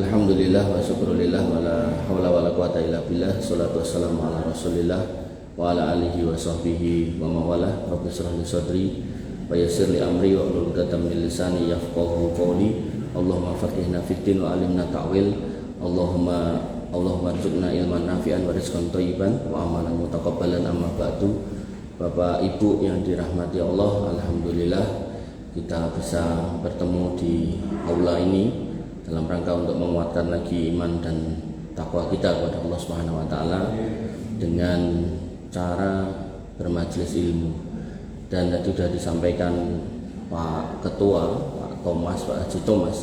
Alhamdulillah wa syukurillah wa la hawla wa la quwata illa billah. Salatu wassalamu ala rasulillah wa ala alihi wa sahbihi wa mawalah. Rabbi shrah li sadri wa yassir li amri wa hlul 'uqdatam min lisani yafqahu qawli. Allahumma faqihna fid din wa alimna ta'wil. Allahumma rzuqna ilman nafi'an wa rizqan thayyiban wa amalan mutaqabbalan. Amma ba'du. Bapak Ibu yang dirahmati Allah, alhamdulillah kita bisa bertemu di aula ini dalam rangka untuk menguatkan lagi iman dan takwa kita kepada Allah Subhanahu wa taala dengan cara bermajelis ilmu. Dan tadi sudah disampaikan Pak Ketua, Pak Thomas, Pak Haji Thomas,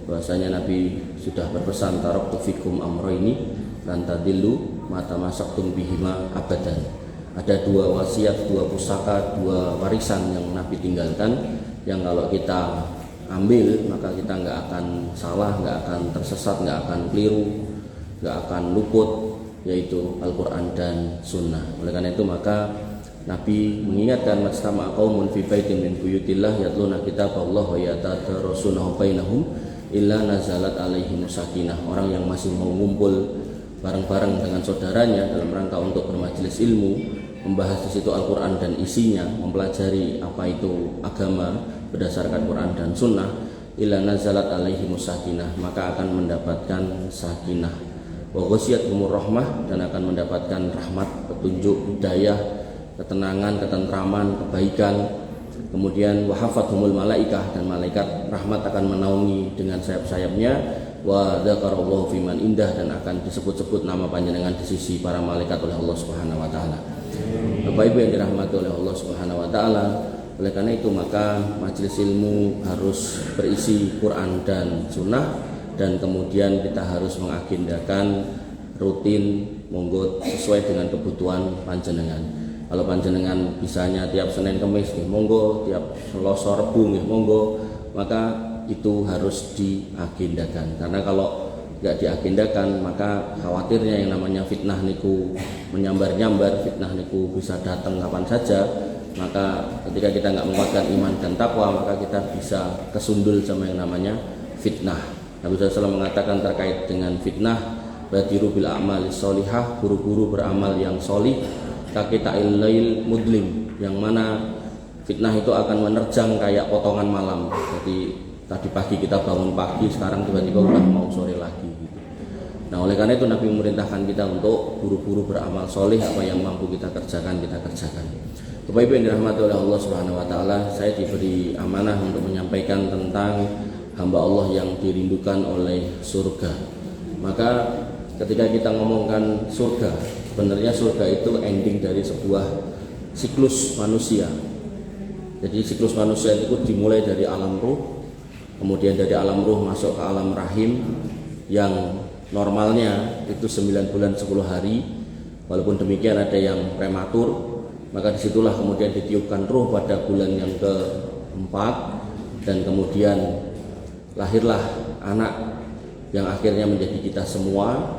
bahwasanya Nabi sudah berpesan taraktu fikum amroini lan tadillu ma tamassaktum bihima abadan. Ada dua wasiat, dua pusaka, dua warisan yang Nabi tinggalkan, yang kalau kita ambil maka kita nggak akan salah, nggak akan tersesat, nggak akan keliru, nggak akan luput, yaitu Al-Quran dan Sunnah. Oleh karena itu maka Nabi mengingatkan mastama qaumun fi baitin min buyutillah yatluna kitaballah wa yatadarasunahu bainahum illa nazalat alaihimus sakinah. Orang yang masih mau ngumpul bareng-bareng dengan saudaranya dalam rangka untuk bermajelis ilmu, membahas di situ Al-Quran dan isinya, mempelajari apa itu agama berdasarkan Quran dan Sunnah, illa nazalat alaihimus sakinah, maka akan mendapatkan sakinah, wa ghasyiyatuhumur rahmah, dan akan mendapatkan rahmat, petunjuk, hidayah, ketenangan, ketentraman, kebaikan. Kemudian wa hafathumul malaikah, dan malaikat rahmat akan menaungi dengan sayap-sayapnya, wa dzakarallahu fiman indah, dan akan disebut-sebut nama panjenengan di sisi para malaikat oleh Allah Subhanahu wa taala. Bapak Ibu yang dirahmati oleh Allah Subhanahu wa taala, oleh karena itu maka majelis ilmu harus berisi Quran dan Sunnah, dan kemudian kita harus mengagendakan rutin monggo sesuai dengan kebutuhan panjenengan. Kalau panjenengan bisanya tiap Senin Kamis monggo, tiap Selasa Rebu monggo, maka itu harus diagendakan. Karena kalau nggak diagendakan maka khawatirnya yang namanya fitnah niku menyambar-nyambar, fitnah niku bisa datang kapan saja. Maka ketika kita nggak menguatkan iman dan takwa, maka kita bisa kesundul sama yang namanya fitnah. Nabi SAW mengatakan terkait dengan fitnah, badiru bil a'malis sholihah, buru-buru beramal yang solih, kakita'il lail mudlim, yang mana fitnah itu akan menerjang kayak potongan malam. Jadi tadi pagi kita bangun pagi, sekarang tiba-tiba udah mau sore lagi gitu. Nah oleh karena itu Nabi memerintahkan kita untuk buru-buru beramal solih, apa yang mampu kita kerjakan, kita kerjakan. Bapak Ibu yang dirahmati oleh Allah Subhanahu wa taala, saya diberi amanah untuk menyampaikan tentang hamba Allah yang dirindukan oleh surga. Maka ketika kita ngomongkan surga, sebenarnya surga itu ending dari sebuah siklus manusia. Jadi siklus manusia itu dimulai dari alam ruh, kemudian dari alam ruh masuk ke alam rahim yang normalnya itu 9 bulan 10 hari. Walaupun demikian ada yang prematur, maka disitulah kemudian ditiupkan ruh pada bulan yang keempat, dan kemudian lahirlah anak yang akhirnya menjadi kita semua,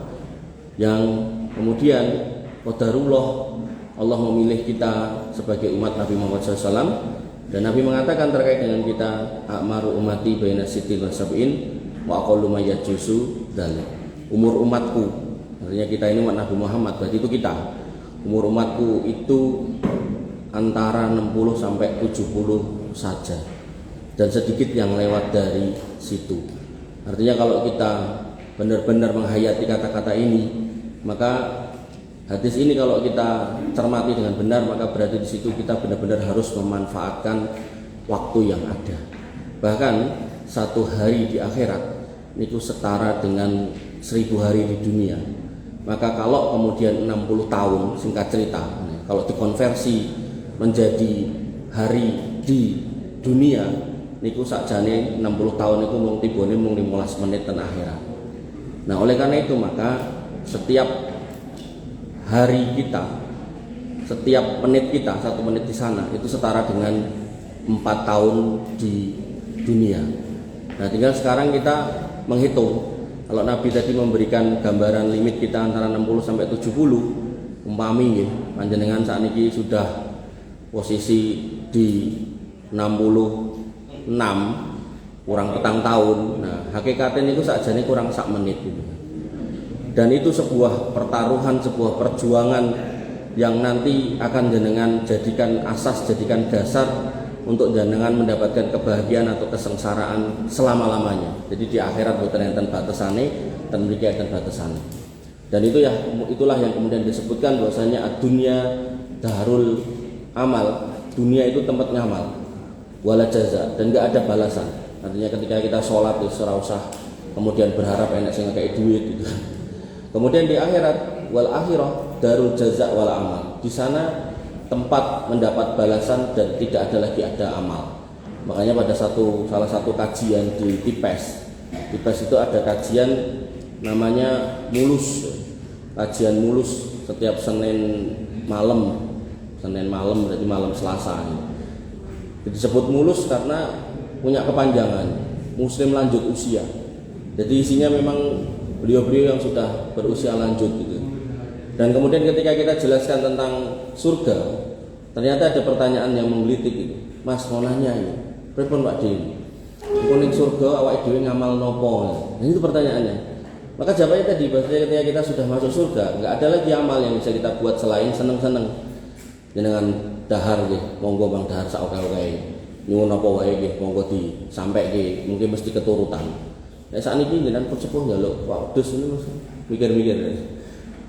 yang kemudian qadarullah Allah memilih kita sebagai umat Nabi Muhammad SAW. Dan Nabi mengatakan terkait dengan kita, a'maru ummati baina sittin wa sab'in wa aqallu ma yajuzu dzalik. Umur umatku, artinya kita ini umat Nabi Muhammad, berarti itu kita. Umur umatku itu antara 60 sampai 70 saja, dan sedikit yang lewat dari situ. Artinya kalau kita benar-benar menghayati kata-kata ini, maka hadis ini kalau kita cermati dengan benar, maka berarti di situ kita benar-benar harus memanfaatkan waktu yang ada. Bahkan 1 hari di akhirat itu setara dengan 1000 hari di dunia. Maka kalau kemudian 60 tahun, singkat cerita, kalau dikonversi menjadi hari di dunia, niku sakjane 60 tahun itu mung tibone mung 15 menit ten akhirat. Nah, oleh karena itu maka setiap hari kita, setiap menit kita, 1 menit di sana itu setara dengan 4 tahun di dunia. Nah, tinggal sekarang kita menghitung. Kalau Nabi tadi memberikan gambaran limit kita antara 60 sampai 70, umpami nggih, panjenengan sakniki sudah posisi di 66 kurang petang tahun. Nah, Hakikatnya itu sakjane kurang sak menit gitu. Dan itu sebuah pertaruhan, sebuah perjuangan yang nanti akan jenengan jadikan asas, jadikan dasar untuk jenengan mendapatkan kebahagiaan atau kesengsaraan selama-lamanya. Jadi di akhirat boten enten batasane, ten mriki enten batasane. Dan itulah yang kemudian disebutkan bahwasanya ad-dunya darul amal. Dunia itu tempat ngamal. Wala jaza, dan enggak ada balasan. Artinya ketika kita sholat wis ora usah kemudian berharap enak sing ngekek duit gitu. Kemudian di akhirat wal akhirah darul jaza wal amal. Di sana tempat mendapat balasan dan tidak ada lagi ada amal. Makanya pada salah satu kajian di TIPES itu ada kajian namanya mulus. Kajian mulus setiap Senin malam berarti malam Selasa. Disebut mulus karena punya kepanjangan Muslim lanjut usia. Jadi isinya memang beliau-beliau yang sudah berusia lanjut gitu. Dan kemudian ketika kita jelaskan tentang surga, ternyata ada pertanyaan yang menggelitik gitu. Mas mau nanya ini, pripun Pak Din? Kuning surga awake dhewe ngamal nopo? Nah, itu pertanyaannya. Maka jawabannya tadi, bahwa ketika kita sudah masuk surga, enggak ada lagi amal yang bisa kita buat selain seneng-seneng. Dengan dahar nggih, monggo Bang dahar sak oke-oke. Nyuwun apa wae nggih, monggo disampaike, mungkin mesti keturutan. Nek sakniki jenengan persepuh njaluk wedhus niku mikir-mikir.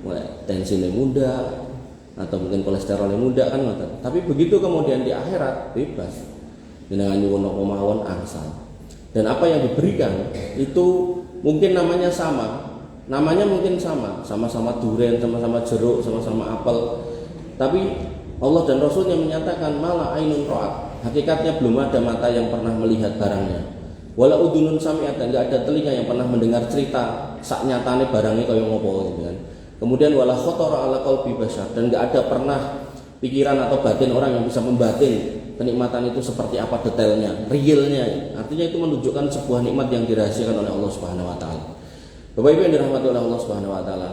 Mulai tensinya muda atau mungkin kolesterolnya muda kan ngoten. Tapi begitu kemudian di akhirat bebas. Jenengan nyuwun apa mawon angsal. Dan apa yang diberikan itu mungkin namanya sama. Namanya mungkin sama-sama durian, sama-sama jeruk, sama-sama apel. Tapi Allah dan Rasulnya menyatakan malah ainun ra'at. Hakikatnya belum ada mata yang pernah melihat barangnya. Wala udunun sami'at, enggak ada telinga yang pernah mendengar cerita sak nyatane barangnya kaya ngopo gitu kan. Kemudian wala khatara ala qalbi bashar, dan enggak ada pernah pikiran atau batin orang yang bisa membatin kenikmatan itu seperti apa detailnya, realnya. Artinya itu menunjukkan sebuah nikmat yang dirahasiakan oleh Allah Subhanahu wa taala. Bapak Ibu yang dirahmati oleh Allah Subhanahu wa taala,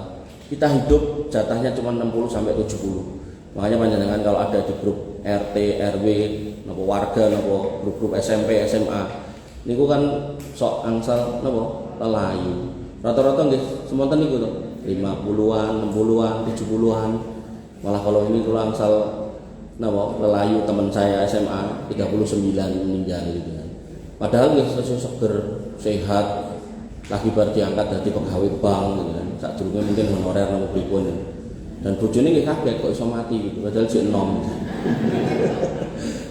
kita hidup jatahnya cuma 60 sampai 70. Makanya panjenengan kalau ada di grup RT, RW, napa warga, napa grup-grup SMP, SMA, niku kan sok angsal napa lelayu. Rata-rata nggih semonten niku to, 50-an, 60-an, 70-an. Malah kalau ini kula angsal napa lelayu teman saya SMA 39 meninggal gitu kan. Padahal nggih seger, sehat, lagi bar diangkat dadi pegawai bank gitu kan. Sadurunge mungkin honorer napa pripun. Dan bojone nggih kaget kok iso mati gitu, padahal jek enom.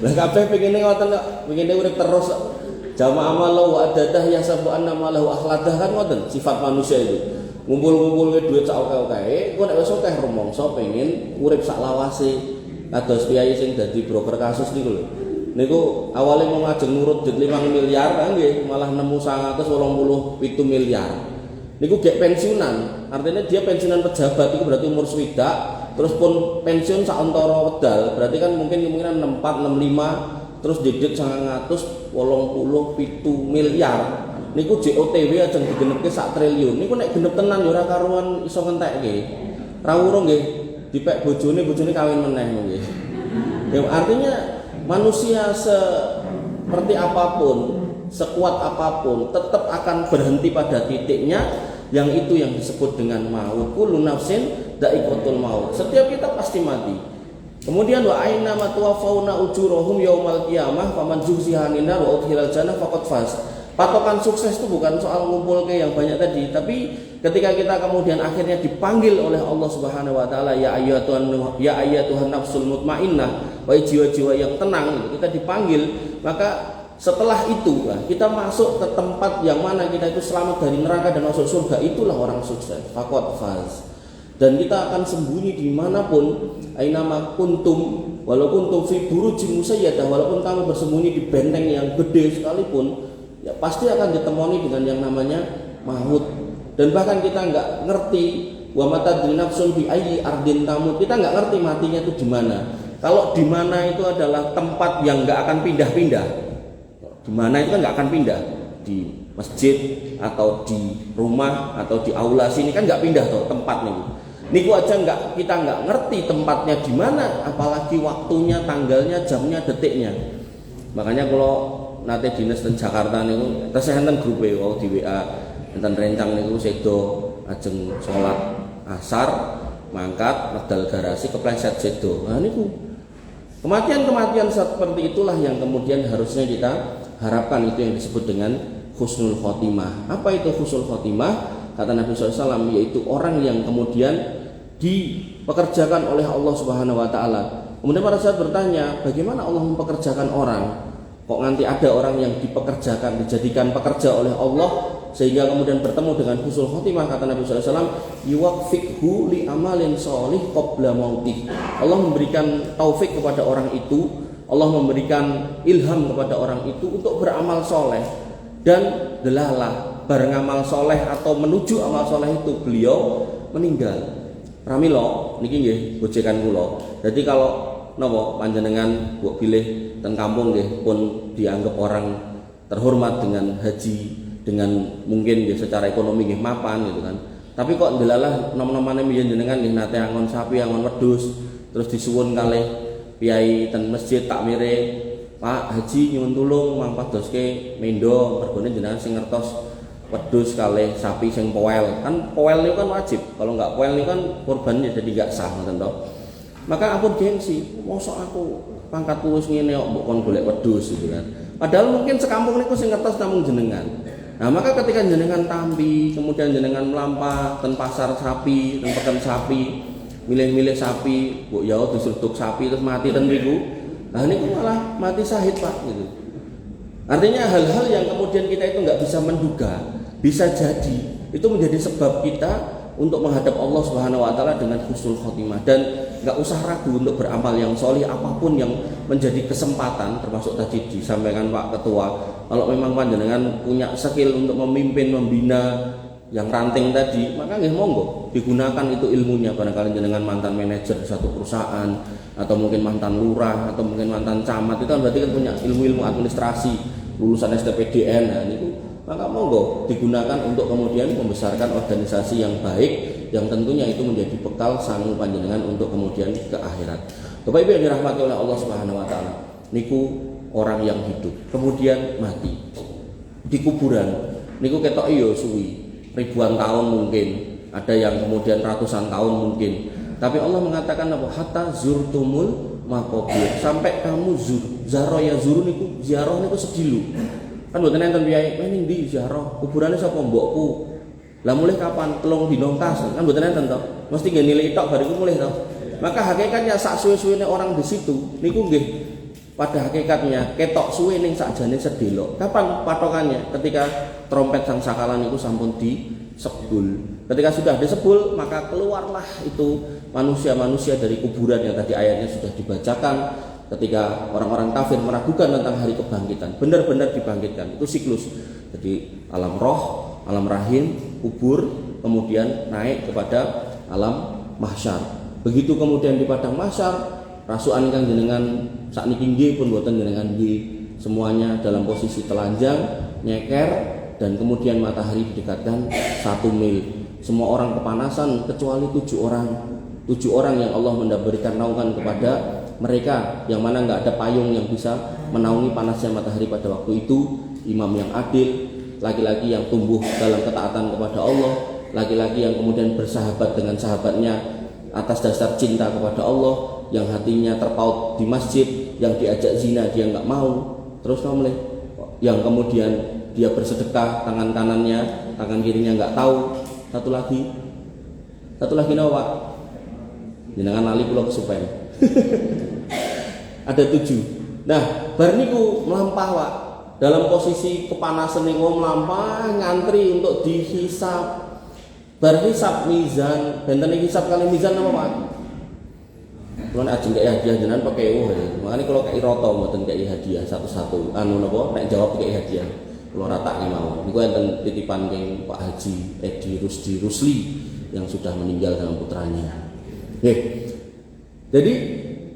Lah kabeh pengine ngoten kok, pengine urip terus. Jamaah amalahu wa adadah ya sabu anna malahu akhladah kan ngoten sifat manusia itu. Ngumpul-ngumpulke duit sak oke-oke, kok nek wis akeh rumangsa pengin urip sak lawase. Kados piyai sing dadi broker kasus niku lho. Niku awale mau ngajeng nurut duit 5 miliar nggih, malah nemu 187 miliar. Niku gek pensiunan, artinya dia pensiunan pejabat itu berarti umur swidak, terus pun pensiun sauntara wedal, berarti kan mungkin kemungkinan 64, 65, terus didik 187 miliar. Niku JOTW aja digenepke 1 triliun. Niku nek genep tenan ya ora karuan iso ngentekke. Ra urung nggih, dipek bojone kawin meneh nggih. Ya artinya manusia seperti apapun, sekuat apapun tetap akan berhenti pada titiknya, yang itu yang disebut dengan maut. Kullu nafsin dha'iqatul maut. Setiap kita pasti mati. Kemudian wa aina ma tuwaffawna ujurahum yaumal qiyamah faman zuhziha 'anil nar wa udkhilal jannah faqad faz. Patokan sukses itu bukan soal ngumpulke yang banyak tadi, tapi ketika kita kemudian akhirnya dipanggil oleh Allah Subhanahu wa taala, ya ayyatuhan nafsul mutmainnah, wahai jiwa-jiwa yang tenang, kita dipanggil, maka setelah itu kita masuk ke tempat yang mana kita itu selamat dari neraka dan masuk surga, itulah orang sukses. Faqad faz. Dan kita akan sembunyi dimanapun, ainama kuntum, walaupun kuntum fi burujin musayyadah, walaupun kamu bersembunyi di benteng yang gede sekalipun, ya pasti akan ditemani dengan yang namanya maut. Dan bahkan kita nggak ngerti wa matadri nafsun bi ayyi ardin tamut, kita nggak ngerti matinya itu di mana. Kalau di mana itu adalah tempat yang nggak akan pindah-pindah. Di mana itu kan nggak akan pindah, di masjid atau di rumah atau di aula sini kan nggak pindah tuh tempat nih. Niku aja kita nggak ngerti tempatnya di mana, apalagi waktunya, tanggalnya, jamnya, detiknya. Makanya kalau nate dinas teng Jakarta niku tesih enten grupe wau di WA enten rencang niku sedo ajeng salat asar mangkat medal garasi kepleset sedo. Nah niku kematian-kematian seperti itulah yang kemudian harusnya kita harapkan, itu yang disebut dengan husnul khotimah. Apa itu husnul khotimah? Kata Nabi SAW, yaitu orang yang kemudian dipekerjakan oleh Allah Subhanahu Wa Taala. Kemudian para sahabat bertanya, bagaimana Allah mempekerjakan orang? Kok nanti ada orang yang dipekerjakan, dijadikan pekerja oleh Allah sehingga kemudian bertemu dengan husnul khotimah? Kata Nabi SAW, yuwaffiqhu li amalin sholih qabla mautih. Allah memberikan taufik kepada orang itu, Allah memberikan ilham kepada orang itu untuk beramal soleh, dan delalah bareng amal soleh atau menuju amal soleh itu beliau meninggal. Pramila niki nggih gojekan kula. Jadi kalau napa panjenengan mbok pilih teng kampung nggih pun dianggap orang terhormat dengan haji, dengan mungkin nggih secara ekonomi nggih mapan gitu kan. Tapi kok ndelalah nom-nomane mbiyen jenengan nggih nate angon sapi, angon wedhus, terus disuwun kalih piyai ten masjid takmire, Pak Haji nyuwun tulung mangpadoske mendo mergone jenengan sing ngertos wedhus kalih sapi sing poel. Kan poel niku kan wajib. Kalau enggak poel niku kan kurbannya jadi enggak sah ngoten to. Maka ampun gengsi, mosok aku pangkatku wis ngene kok mbok kon golek wedhus gitu kan. Padahal mungkin sekampung niku sing ngertos namung jenengan. Nah, maka ketika jenengan tampi, kemudian jenengan melampah ten pasar sapi, ten peken sapi, milih-milih sapi, mbok ya diseruduk sapi terus mati ten mriku. Nah, niku malah mati syahid, Pak gitu. Artinya hal-hal yang kemudian kita itu nggak bisa menduga, bisa jadi itu menjadi sebab kita untuk menghadap Allah Subhanahu Wa Taala dengan husnul khotimah, dan nggak usah ragu untuk beramal yang solih apapun yang menjadi kesempatan, termasuk tadi disampaikan Pak Ketua, kalau memang panjenengan punya skill untuk memimpin, membina yang ranting tadi, maka nggih monggo digunakan itu ilmunya. Barangkali jenengan mantan manajer di satu perusahaan, atau mungkin mantan lurah, atau mungkin mantan camat, itu kan berarti kan punya ilmu-ilmu administrasi, lulusan STPDN. Nah ini, maka monggo digunakan untuk kemudian membesarkan organisasi yang baik, yang tentunya itu menjadi bekal sangu panjenengan untuk kemudian ke akhirat. Bapak Ibu yang dirahmati oleh Allah Subhanahu Wa Taala, niku orang yang hidup kemudian mati di kuburan niku ketok iyo suwi ribuan tahun mungkin, ada yang kemudian ratusan tahun mungkin. Tapi Allah mengatakan apa? Hatta zurtumul maqabir, sampai kamu zaro ya zuru niku ziarah niku sedilu. Kan mboten enten piyai ning ndi ziarah, kuburane sapa mbokku. Lah mulih kapan? Telung dina tas. Kan mboten enten to. Mesti nggih nilai tok bariku mulih to. Maka hakikatnya sak suwe-suwene orang di situ niku nggih pada hakikatnya ketok suwe ning sakjane sedelo. Kapan patokannya? Ketika trompet sangkakala niku sampun disebul. Ketika sudah disebul, maka keluarlah itu manusia-manusia dari kuburan yang tadi ayatnya sudah dibacakan. Ketika orang-orang kafir meragukan tentang hari kebangkitan, benar-benar dibangkitkan. Itu siklus. Jadi alam roh, alam rahim, kubur, kemudian naik kepada alam mahsyar. Begitu kemudian di padang mahsyar, rasukan kang jenengan sakniki nggih pun boten jenengan nggih, semuanya dalam posisi telanjang, nyeker, dan kemudian matahari didekatkan 1 mil. Semua orang kepanasan kecuali 7 orang. 7 orang yang Allah memberikan naungan kepada mereka, yang mana nggak ada payung yang bisa menaungi panasnya matahari pada waktu itu. Imam yang adil, laki-laki yang tumbuh dalam ketaatan kepada Allah, laki-laki yang kemudian bersahabat dengan sahabatnya atas dasar cinta kepada Allah, yang hatinya terpaut di masjid, yang diajak zina dia nggak mau, terus mulai yang kemudian dia bersedekah tangan kanannya, tangan kirinya nggak tahu. Satu lagi nawa Pak, jenengan lali kula kesupen. Ada 7. Nah, bar niku melampah Pak, dalam posisi kepanasan niku melampah ngantri untuk dihisab. Bar hisab mizan, benten hisab kali mizan apa Pak? Kulo ajeng kaya hadiah jenengan pakai makane kula kei rata mboten kei hadiah satu-satu. Anu napa nek jawab kei hadiah. Kula ratak mau. Niku enten titipan keng Pak Haji Edi Rusli yang sudah meninggal dengan putranya. Nggih. Jadi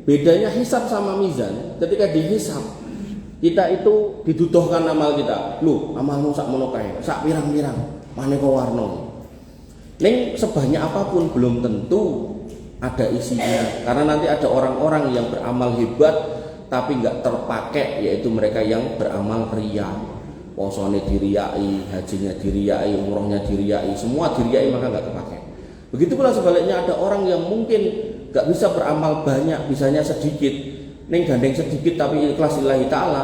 bedanya hisab sama mizan, ketika dihisab kita itu diduduhkan amal kita. Lho, amalmu sak mono kae, sak pirang-pirang, maneka warna. Ning sebanyak apapun belum tentu ada isinya, karena nanti ada orang-orang yang beramal hebat tapi nggak terpakai, yaitu mereka yang beramal riya. Posone diriyai, hajinya diriyai, umrohnya diriyai, semua diriyai, maka nggak terpakai. Begitu pula sebaliknya, ada orang yang mungkin nggak bisa beramal banyak, bisanya sedikit, neng gandeng sedikit tapi ikhlas lillahi ta'ala,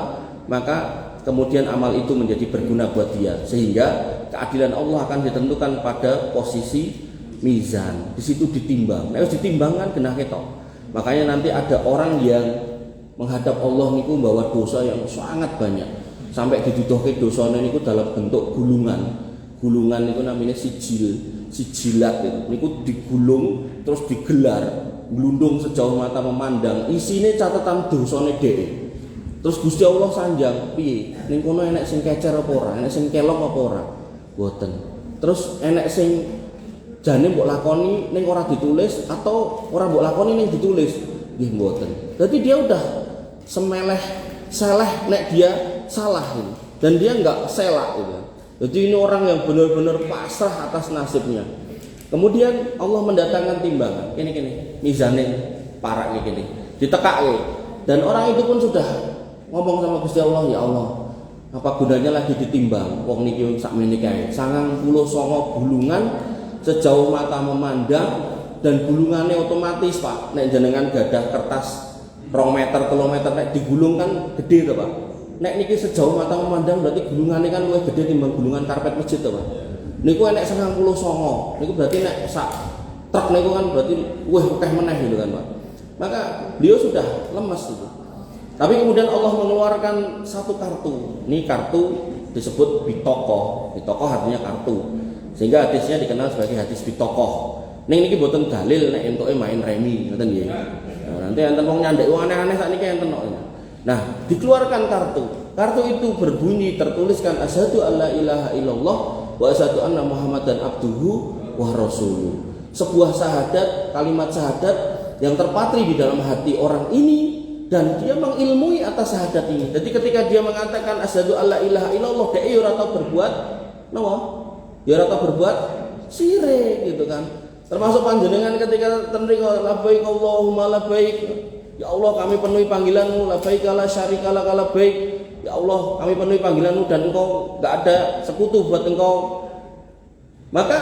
maka kemudian amal itu menjadi berguna buat dia, sehingga keadilan Allah akan ditentukan pada posisi mizan. Di situ ditimbang. Nah, ditimbangkan genah ketok. Makanya nanti ada orang yang menghadap Allah niku membawa dosa yang sangat banyak. Sampai diduduhke dosane niku dalam bentuk gulungan. Gulungan niku namanya sijilat itu. Niku digulung terus digelar, glundung sejauh mata memandang. Isine catatan dosane dhewe. Terus Gusti Allah sanjang, piye? Ning kono enek sing kecer apa ora? Enek sing kelok apa ora? Mboten. Terus enek sing jane mbok lakoni ning ora ditulis atau ora mbok lakoni ning ditulis? Nggih mboten. Berarti dia udah seleh nek dia salah ini. Dan dia enggak selak gitu. Jadi ini orang yang benar-benar pasrah atas nasibnya. Kemudian Allah mendatangkan timbangan. Ini mizane parak iki. Ditekake. Dan orang itu pun sudah ngomong sama Gusti Allah, ya Allah, apa gunanya lagi ditimbang? Wong niki sakmene kae. 99 gulungan sejauh mata memandang, dan gulungannya otomatis Pak. Nek jenengan gadah kertas 2 meter, 3 meter nek digulung kan gede to Pak. Nek niki sejauh mata memandang berarti gulungannya kan luwih gede timbang gulungan karpet masjid to Pak. Niku enek 99. Niku berarti nek sak truk niku kan berarti wih akeh meneh gitu kan Pak. Maka beliau sudah lemes itu. Tapi kemudian Allah mengeluarkan satu kartu. Ini kartu disebut bitokoh. Bitokoh artinya kartu. Sehingga hadisnya dikenal sebagai hadis bitokoh. Niki boten dalil nek entuke main remi, ngoten nggih. Nah, nanti enten wong nyandek wong aneh-aneh sakniki enten kok. Nah, dikeluarkan kartu. Kartu itu berbunyi tertuliskan asyhadu alla ilaha illallah wa asyhadu anna muhammadan abduhu wa rasuluh. Sebuah syahadat, kalimat syahadat yang terpatri di dalam hati orang ini, dan dia mengilmui atas syahadat ini. Jadi ketika dia mengatakan asyhadu alla ilaha illallah, dia ora tau berbuat napa? Ya ora tau berbuat syirik gitu kan. Termasuk panjenengan ketika tenriko labbaik Allahumma labbaik. Ya Allah, kami penuhi panggilan-Mu, labbaik la syarika lak labbaik. Ya Allah, kami penuhi panggilan-Mu dan Engkau enggak ada sekutu buat Engkau. Maka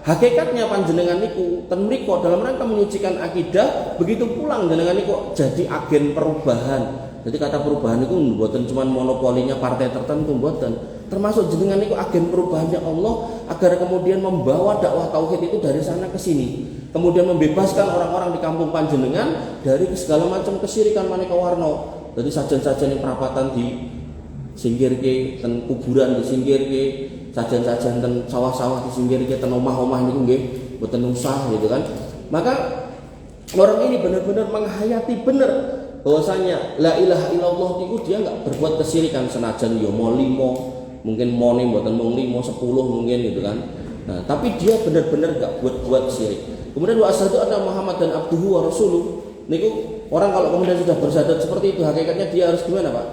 hakikatnya panjenengan niku ten mriko dalam rangka menyucikan akidah, begitu pulang jenengan niku jadi agen perubahan. Jadi kata perubahan itu mboten cuma monopolinya partai tertentu, mboten. Termasuk jenengan niku agen perubahannya Allah agar kemudian membawa dakwah tauhid itu dari sana ke sini. Kemudian membebaskan orang-orang di kampung panjenengan dari segala macam kesyirikan maneka warna. Jadi sajen-sajen yang perapatan di singkirke, ten kuburan disingkirke, sajen-sajen ten sawah-sawah disingkirke, ten omah-omah niku nggih mboten usah gitu kan. Maka orang ini benar-benar menghayati benar bahwasanya la ilaha illallah itu dia enggak berbuat kesyirikan, senajan ya mau 5, mungkin mau nih mboten mung 5, 10 mungkin gitu kan. Nah, tapi dia benar-benar enggak buat syirik. Kemudian wa asyhadu anna muhammadan abduhu wa rasuluh. Niku orang kalau kemudian sudah bersyahadat seperti itu, hakikatnya dia harus gimana Pak?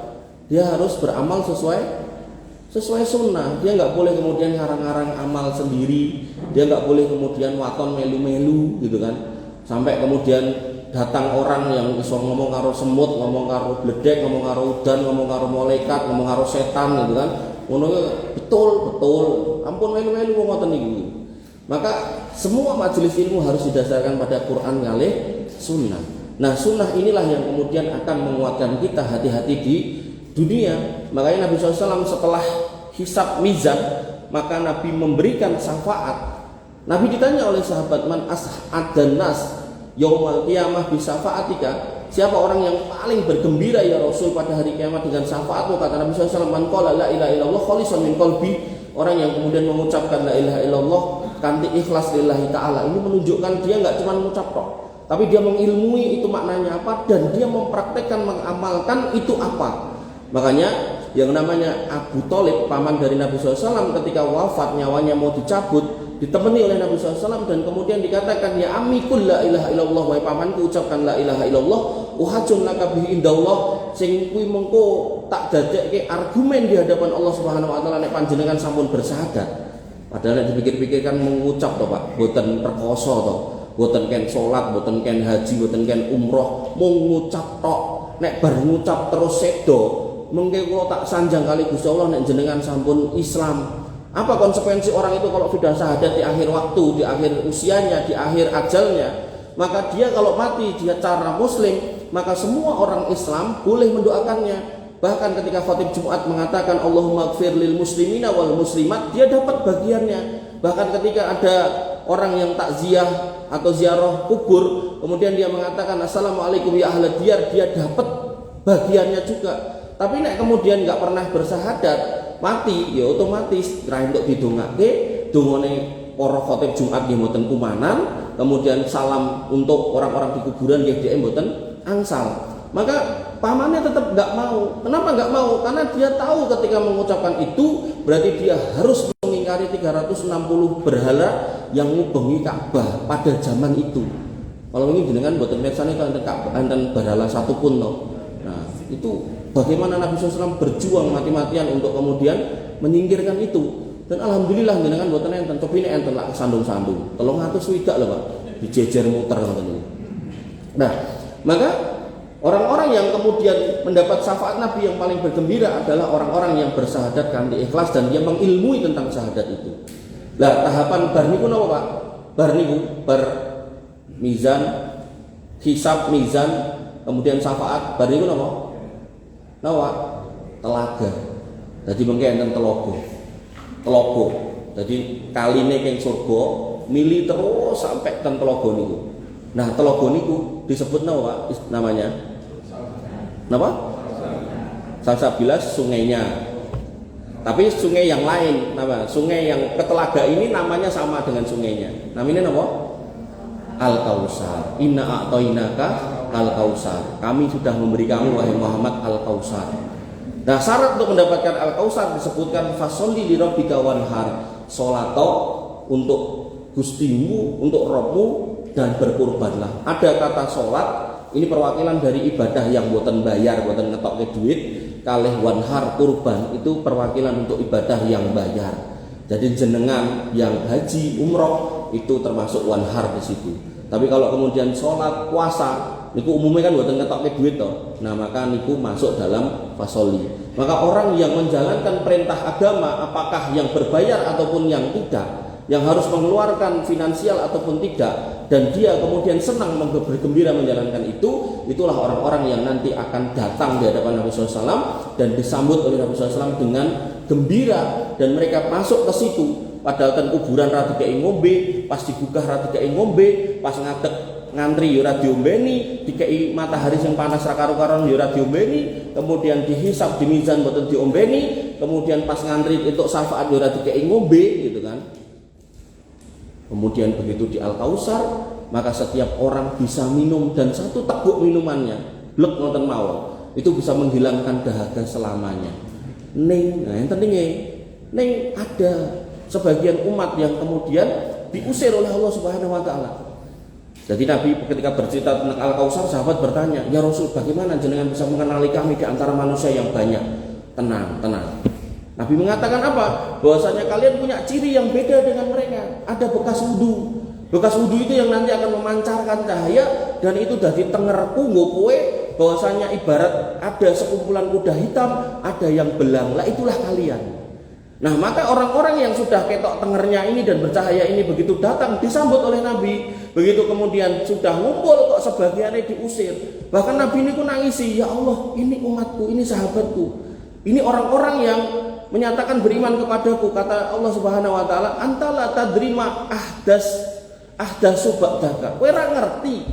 Dia harus beramal sesuai sunnah. Dia nggak boleh kemudian ngarang-ngarang amal sendiri. Dia nggak boleh kemudian waton melu-melu gitu kan. Sampai kemudian datang orang yang iso ngomong karo semut, ngomong karo bledek, ngomong karo udan, ngomong karo malaikat, ngomong karo setan gitu kan. Ngono betul. Ampun melu-melu wong ngoten niku. Maka semua majelis ilmu harus didasarkan pada Quran ngalih sunnah. Nah, sunnah inilah yang kemudian akan menguatkan kita hati-hati di dunia. Makanya Nabi SAW setelah hisab mizan, maka Nabi memberikan syafaat. Nabi ditanya oleh sahabat, man as'adan nas yaumal qiyamah bi syafaatika, siapa orang yang paling bergembira ya Rasul pada hari kiamat dengan syafaatmu? Kata Nabi SAW, man qala la ilaha illallah khalisan min qalbi, orang yang kemudian mengucapkan la ilaha illallah kanthi ikhlas lillahi ta'ala. Ini menunjukkan dia enggak cuma mengucap tok, tapi dia mengilmui itu maknanya apa, dan dia mempraktekkan, mengamalkan itu apa. Makanya yang namanya Abu Thalib, paman dari Nabi SAW, ketika wafat nyawanya mau dicabut, ditemani oleh Nabi SAW dan kemudian dikatakan, ya ammi qul la ilaha illallah, wahai pamanku ucapkan la ilaha illallah, uhajjun laka bihi indallah, sing kuwi mengko tak dadekke argumen di hadapan Allah Subhanahu wa taala nek panjenengan sampun bersyahadat. Padahal nek dipikir-pikir kan mengucap to Pak, boten perkoso to, boten ken salat, boten ken haji, boten ken umroh, mung ngucap tok. nek bar ngucap terus sedo mengke kula tak sanjang kali Gusti Allah nek jenengan sampun Islam. Apa konsekuensi orang itu kalau sudah syahadat di akhir waktu, di akhir usianya, di akhir ajalnya? Maka dia kalau mati dia cara muslim, maka semua orang Islam boleh mendoakannya. Bahkan ketika khatib Jumat mengatakan Allahumma gfir lil muslimina wal muslimat, dia dapat bagiannya. Bahkan ketika ada orang yang takziah atau ziarah kubur, kemudian dia mengatakan assalamualaikum ya ahla diyar, dia dapat bagiannya juga. Tapi nek kemudian nggak pernah bersahadat, mati ya otomatis ra entuk didongake, dongane para khatib Jumat nggih mboten kumanan, kemudian salam untuk orang-orang di kuburan nggih dhek mboten angsal. Maka pamannya tetap nggak mau. Kenapa nggak mau? Karena dia tahu ketika mengucapkan itu berarti dia harus mengingkari 360 berhala yang ngubengi Ka'bah pada zaman itu. Kalau ini jenengan mboten mirsani kan enten berhala satu pun to. Nah, itu bagaimana Nabi SAW berjuang mati-matian untuk kemudian menyingkirkan itu. Dan alhamdulillah jenengan mboten enten, cobi nek enten lak sandung-sandung. 300 swidak lho Pak, dijejer muter ngoten. Nah, maka orang-orang yang kemudian mendapat syafaat Nabi yang paling bergembira adalah orang-orang yang bersyahadat kanthi ikhlas dan dia mengilmui tentang syahadat itu. Lah tahapan bar niku napa Pak? Bar niku bar mizan, hisab mizan, kemudian syafaat, bar niku napa? Napa? Telaga. Jadi mengke enten telogo. Telogo. Jadi kaline keng surga mili terus sampai ten telogo niku. Nah, telogo niku disebut napa Pak namanya? Napa? Salsabilas sungainya. Tapi sungai yang lain, nama sungai yang ke telaga ini namanya sama dengan sungainya. Namanya napa? Al-Kausar. Inna a'tainaka Al-Kausar. Kami sudah memberi kamu wahai Muhammad Al-Kausar. Nah, syarat untuk mendapatkan Al-Kausar disebutkan fasholli li rabbika wanhar. Salato untuk Gustimu, untuk Rabbmu dan berkurbanlah. Ada kata salat, ini perwakilan dari ibadah yang boten bayar, boten ngetokke duit. Kalih wanhar kurban itu perwakilan untuk ibadah yang bayar. Jadi jenengan yang haji umroh itu termasuk wanhar di situ. Tapi kalau kemudian sholat puasa niku umumnya kan boten ngetokke duit toh. Nah, maka niku masuk dalam fasoli. Maka orang yang menjalankan perintah agama apakah yang berbayar ataupun yang tidak, yang harus mengeluarkan finansial ataupun tidak, dan dia kemudian senang bergembira menjalankan itu, itulah orang-orang yang nanti akan datang di hadapan Nabi SAW dan disambut oleh Nabi SAW dengan gembira, dan mereka masuk ke situ. Padahal kan kuburan ra dikei ngombe, pas digugah ra dikei ngombe, pas ngadeg ngantri ya ora diombeni, dikei matahari sing panas ra karo-karon ya ora diombeni, kemudian dihisab di mizan mboten diombeni, kemudian pas ngantri entuk syafaat ya ora dikei ngombe gitu kan. Kemudian begitu di Al-Kausar, maka setiap orang bisa minum dan satu teguk minumannya, blek ngoten mawon, itu bisa menghilangkan dahaga selamanya. Ning, nah enten ning ada sebagian umat yang kemudian diusir oleh Allah Subhanahu wa taala. Jadi Nabi ketika bercerita tentang Al-Kausar, sahabat bertanya, "Ya Rasul, bagaimana jenengan bisa mengenali kami di antara manusia yang banyak?" Tenang. Nabi mengatakan apa? Bahwasanya kalian punya ciri yang beda dengan mereka. Ada bekas wudu. Bekas wudu itu yang nanti akan memancarkan cahaya, dan itu dadi tengerku nggo kowe, bahwasanya ibarat ada sekumpulan kuda hitam, ada yang belang. Lah itulah kalian. Nah, maka orang-orang yang sudah ketok tengernya ini dan bercahaya ini begitu datang disambut oleh Nabi. Begitu kemudian sudah ngumpul kok sebagiannya diusir. Bahkan Nabi ini pun nangisi, "Ya Allah, ini umatku, ini sahabatku. Ini orang-orang yang menyatakan beriman kepadaku." Kata Allah Subhanahu wa taala, "Antala tadrima ahdasu ba'daka." Kowe ora ngerti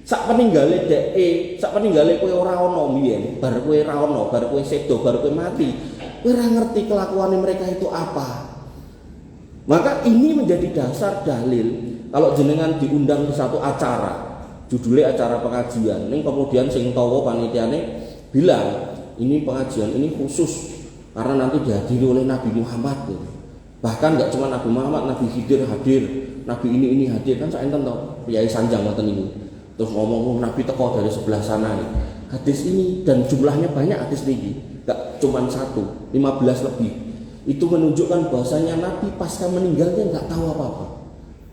sak peninggalé dheke, sak peninggalé kowe ora ana mbiyen, bar kowe ora ana, bar kowe sedo, bar kowe mati. Kowe ora ngerti kelakuan mereka itu apa. Maka ini menjadi dasar dalil kalau jenengan diundang di satu acara, judulnya acara pengajian, ning kemudian sing tawa panitiane bilang, "Ini pengajian ini khusus karena nanti dihadiri oleh Nabi Muhammad." Bahkan enggak cuma Nabi Muhammad, Nabi Khidir hadir, Nabi ini hadir, kan saenten to, Kiai Sanjang ngoten niku. Terus ngomong Nabi teko dari sebelah sana nih. Hadis ini dan jumlahnya banyak hadis niki. Enggak cuma satu, 15 lebih. Itu menunjukkan bahwasanya Nabi pasca meninggalnya enggak tahu apa-apa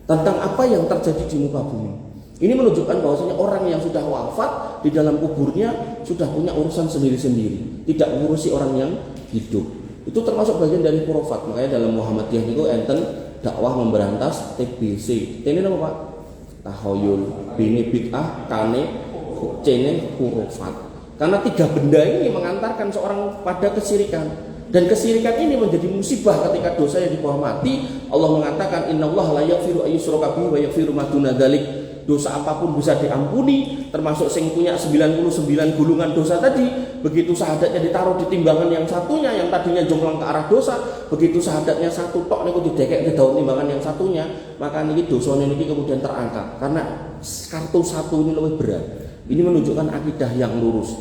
tentang apa yang terjadi di muka bumi. Ini menunjukkan bahwasanya orang yang sudah wafat di dalam kuburnya sudah punya urusan sendiri-sendiri, tidak mengurusi orang yang hidup. Itu termasuk bagian dari khurafat. Makanya dalam Muhammadiyah niku enten dakwah memberantas TBC. Ini apa Pak? Tahoyul, bini bid'ah, kane, cene khurafat. Karena 3 benda ini mengantarkan seorang pada kesyirikan. Dan kesyirikan ini menjadi musibah ketika dosa yang di bawah mati. Allah mengatakan innallaha la yaghfiru ayyushraka bihi wa yaghfiru ma duna dzalik. Dosa apapun bisa diampuni, termasuk sing punya 99 gulungan dosa tadi. Begitu syahadatnya ditaruh di timbangan yang satunya yang tadinya jomplang ke arah dosa, begitu syahadatnya satu tok niku didekek di daun timbangan yang satunya, maka niki dosane niki kemudian terangkat karena kartu satu ini lebih berat. Ini menunjukkan akidah yang lurus.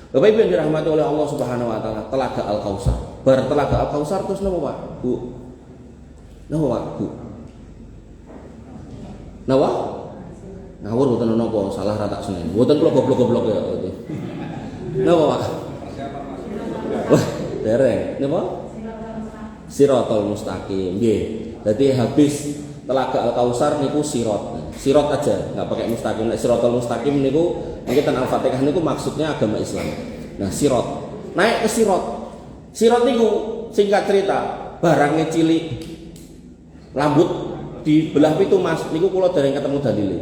Bapak Ibu yang dirahmati oleh Allah Subhanahu wa taala, Telaga Al-Kautsar. Bar Telaga Al-Kautsar terus napa, Pak? Bu. Napa, Pak? Bu. Napa? Ngawur mboten napa, salah ra tak senen. Mboten kula goblok-goblok ya. Napa, Pak? Wah, dereng. Napa? Siratal Mustaqim. Nggih. Dadi habis Telaga Al-Kautsar niku sirat. Sirat aja, enggak pakai mustaqim. Nek Siratal Mustaqim niku mungkin Al-Fatihah niku maksudnya agama Islam. Nah, sirat. Naik ke sirat. Sirat niku singkat cerita, barangnya cilik. Rambut dibelah pitu Mas, niku kula dereng ketemu dalile.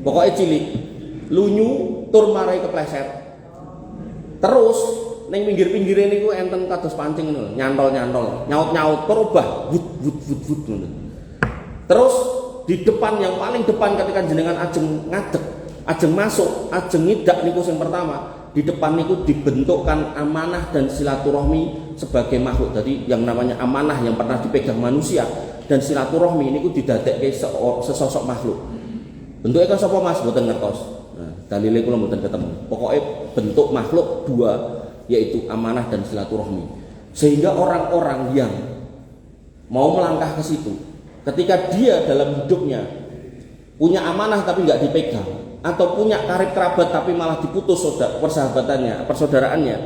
Pokoknya cilik, lunyu tur marai kepleset. Terus ning pinggir-pinggire niku enten kados pancing ngono, nyantol-nyantol, nyaut-nyaut terubah, wut ngono. Terus di depan yang paling depan ketika jenengan ajeng ngadeg, ajeng masuk, ajeng ngidak niku sing pertama, di depan niku dibentukkan amanah dan silaturahmi sebagai makhluk. Jadi yang namanya amanah yang pernah dipegang manusia dan silaturahmi niku didadekke sesosok makhluk. Bentuknya kan sapa Mas mboten ngertos. Nah, dalile kula mboten ketemu. Pokoknya bentuk makhluk 2 yaitu amanah dan silaturahmi. Sehingga orang-orang yang mau melangkah ke situ, ketika dia dalam hidupnya punya amanah tapi nggak dipegang, atau punya karib kerabat tapi malah diputus persahabatannya, persaudaraannya,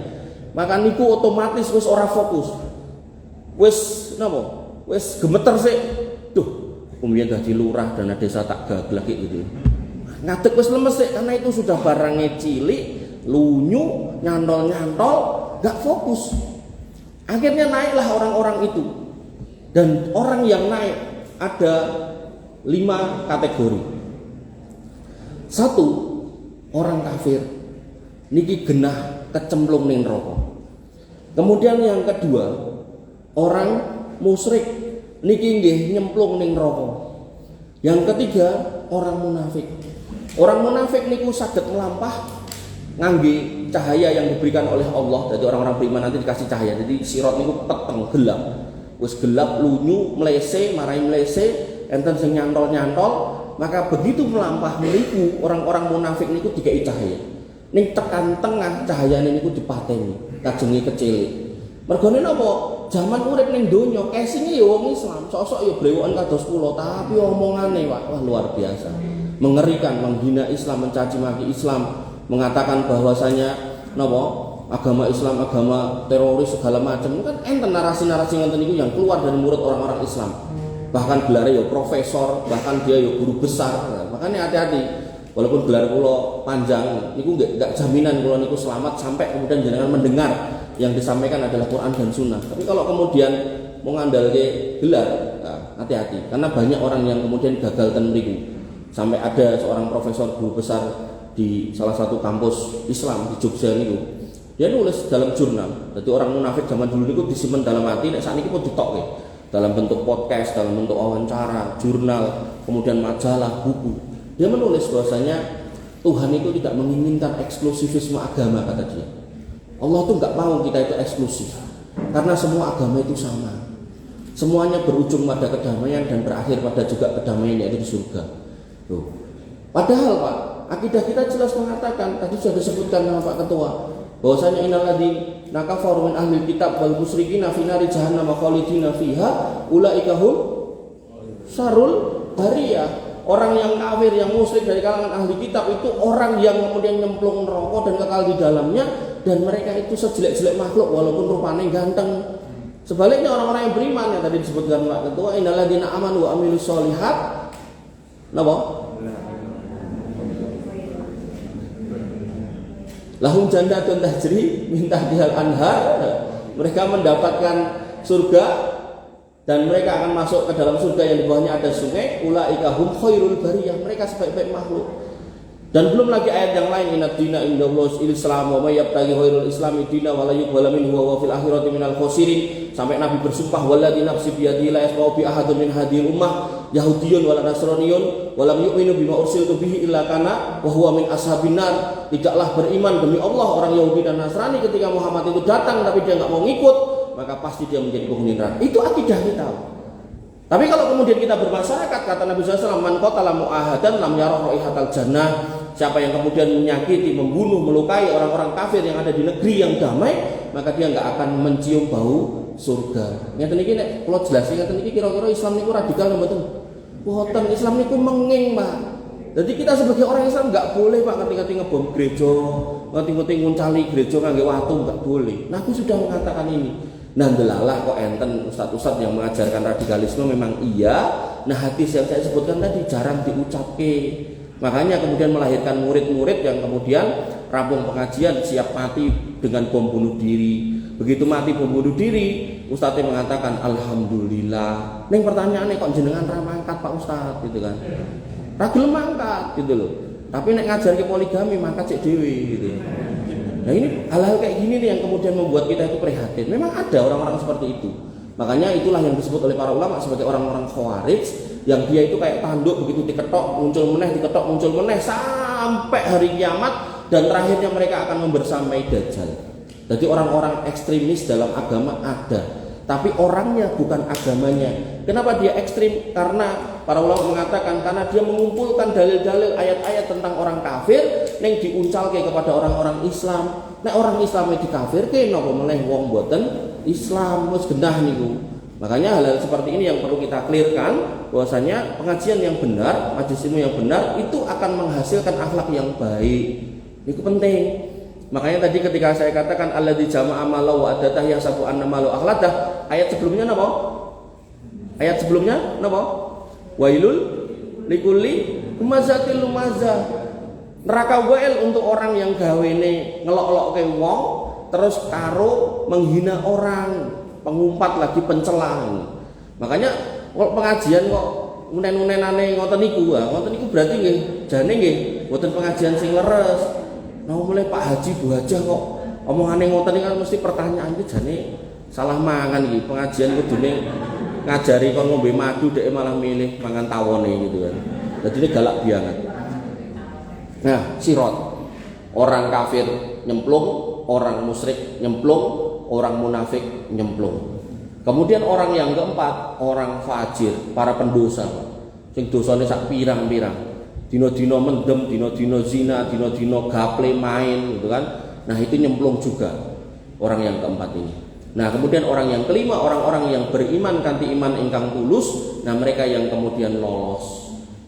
maka niku otomatis wis ora fokus. Wis napa? Wis gemeter sik. Duh, kemudian dadi lurah dana desa tak gaglak gitu. Ngadeg wis lemes sik karena itu sudah barangnya cilik, lunyu, nyantol-nyantol, enggak fokus. Akhirnya naiklah orang-orang itu. Dan orang yang naik ada 5 kategori. 1, orang kafir niki genah kecemplung ning neraka. Kemudian yang kedua, orang musyrik niki nggih nyemplung ning neraka. Yang ketiga, orang munafik. Orang munafik niku saged melampah ngangge cahaya yang diberikan oleh Allah. Jadi orang-orang beriman nanti dikasih cahaya. Jadi sirat niku peteng gelap. Wis gelap lunyu mlese, marai mlese, enten sing nyantol-nyantol, maka begitu melampah meniku orang-orang munafik niku dikai cahaya. Ning tekan tengah cahayane niku dipateni, kajenge kecilik. Mergone napa? Zaman urip ning donya, casinge ya wong Islam, sosok ya brewoken kados kula, tapi omongane wah luar biasa. Mengerikan, menghina Islam, mencaci maki Islam, mengatakan bahwasanya napa? Agama Islam, agama teroris segala macam. Kan enten narasi-narasi ngoten niku yang keluar dari mulut orang-orang Islam. Bahkan gelarnya ya profesor, bahkan dia ya guru besar. Nah, makanya hati-hati. Walaupun gelar kula panjang, niku enggak jaminan kula niku selamat sampai kemudian jenengan mendengar yang disampaikan adalah Quran dan Sunnah. Tapi kalau kemudian mau ngandalke gelar, nah, hati-hati. Karena banyak orang yang kemudian gagal ten mriku. Sampai ada seorang profesor guru besar di salah satu kampus Islam di Jogja niku. Dia nulis dalam jurnal. Jadi orang munafik zaman dulu niku disimpen dalam hati, nek sakniki pun ditokke. Dalam bentuk podcast, dalam bentuk wawancara, jurnal, kemudian majalah, buku. Dia menulis bahwasanya Tuhan itu tidak menginginkan eksklusifisme agama, kata dia. Allah tuh nggak mau kita itu eksklusif, karena semua agama itu sama. Semuanya berujung pada kedamaian dan berakhir pada juga kedamaian, yaitu di surga. Loh. Padahal Pak, akidah kita jelas mengatakan, tadi sudah disebutkan sama Pak Ketua, bahwasanya innalladzina kafaru min ahlil kitab wal musyrikina fi nari jahannam khalidina fiha ulaika hum syarrul bariyah. Orang yang kafir, yang musyrik dari kalangan ahli kitab itu orang yang kemudian nyemplung neraka dan kekal di dalamnya, dan mereka itu sejelek-jelek makhluk walaupun rupanya ganteng. Sebaliknya orang-orang yang beriman yang tadi disebutkan Pak Ketua, innalladzina amanu wa amilus sholihat napa? Lahum jannatun tajri min tahtihal anhar. Mereka mendapatkan surga dan mereka akan masuk ke dalam surga yang di bawahnya ada sungai. Ulaika hum khairul bariyah. Mereka sebaik-baik makhluk. Dan belum lagi ayat yang lain, inad dina indallahu islam wa may yabtaghi ghairul islami dina wa la yuqbalu minhu wa fil akhirati minal khosirin. Sampai Nabi bersumpah, walladzi nafsi biyadihi la yasma'u bi ahadin min hadhil ummah yahudiyyun wala nasraniyun wa lam yu'minu bima ursiltu bihi illa kana wa huwa min ashabin nar. Tidaklah beriman demi Allah orang Yahudi dan Nasrani ketika Muhammad itu datang tapi dia enggak mau ngikut, maka pasti dia menjadi penghuni neraka. Itu akidah kita. Tapi kalau kemudian kita bermasyarakat, kata Nabi SAW, man qatala mu'ahadan lam yarah raihatal jannah. Siapa yang kemudian menyakiti, membunuh, melukai orang-orang kafir yang ada di negeri yang damai, maka dia enggak akan mencium bau surga. Ngeten iki nek kula jelasin ngeten iki kira-kira Islam niku radikal mboten? Mboten, Islam niku menging, Pak. Jadi kita sebagai orang Islam enggak boleh Pak ngerti-ngerti ngebom gereja, ngerti-ngerti nguncali gereja ngangge watu, enggak boleh. Nah, aku sudah mengatakan ini. Nah, delalah kok enten ustadz-ustadz yang mengajarkan radikalisme memang iya. Nah, hadis yang saya sebutkan tadi jarang diucapke. Makanya kemudian melahirkan murid-murid yang kemudian rampung pengajian siap mati dengan bom bunuh diri. Begitu mati bom bunuh diri, ustadznya mengatakan alhamdulillah. Ning pertanyaannya kok jenengan ra mangkat Pak Ustadz gitu kan. Ra gelem mangkat gitu loh. Tapi nek ngajarke poligami mangkat cek dhewe gitu. Nah, ini hal-hal kayak gini nih yang kemudian membuat kita itu prihatin. Memang ada orang-orang seperti itu. Makanya itulah yang disebut oleh para ulama sebagai orang-orang khawarij, yang dia itu kayak tanduk, begitu diketok muncul meneh, diketok muncul meneh sampai hari kiamat, dan terakhirnya mereka akan membersamai Dajjal. Jadi orang-orang ekstremis dalam agama ada, tapi orangnya bukan agamanya. Kenapa dia ekstrim? Karena para ulama mengatakan karena dia mengumpulkan dalil-dalil ayat-ayat tentang orang kafir yang diuncalke kepada orang-orang Islam. Nek orang Islam dikafirke napa meneh wong mboten Islam wis genah niku. Makanya hal-hal seperti ini yang perlu kita clearkan, bahwasanya pengajian yang benar, majelis ilmu yang benar itu akan menghasilkan akhlak yang baik. Itu penting. Makanya tadi ketika saya katakan alladzi jama'a malau wa adatah yasabu anna malau akhladah, ayat sebelumnya napa? Ayat sebelumnya napa? Wailul likulli humazatil lumazah. Neraka wail untuk orang yang gawene ngelok-elokke wong terus karo menghina orang, pengumpat lagi pencela. Makanya kalau pengajian kok unen-unenane ngoten niku, ngoten niku berarti nggih jane nggih mboten pengajian sing leres. Nah, mulai Pak Haji Bu Hajah kok omongane ngoten iki kan mesti pertanyaan iki jane salah mangan iki. Pengajian kudune ngajari kon ngombe madu dhek malah milih mangan tawone gitu kan. Jadi ini galak banget. Nah, sirat. Orang kafir nyemplung, orang musyrik nyemplung, orang munafik nyemplung. Kemudian orang yang keempat, orang fajir, para pendosa. Sing dosane sak pirang-pirang. Dino-dino mendem, dino-dino zina, dino-dino gaple main gitu kan. Nah, itu nyemplung juga orang yang keempat ini. Nah, kemudian orang yang kelima, orang-orang yang beriman kanthi iman ingkang tulus, nah mereka yang kemudian lolos.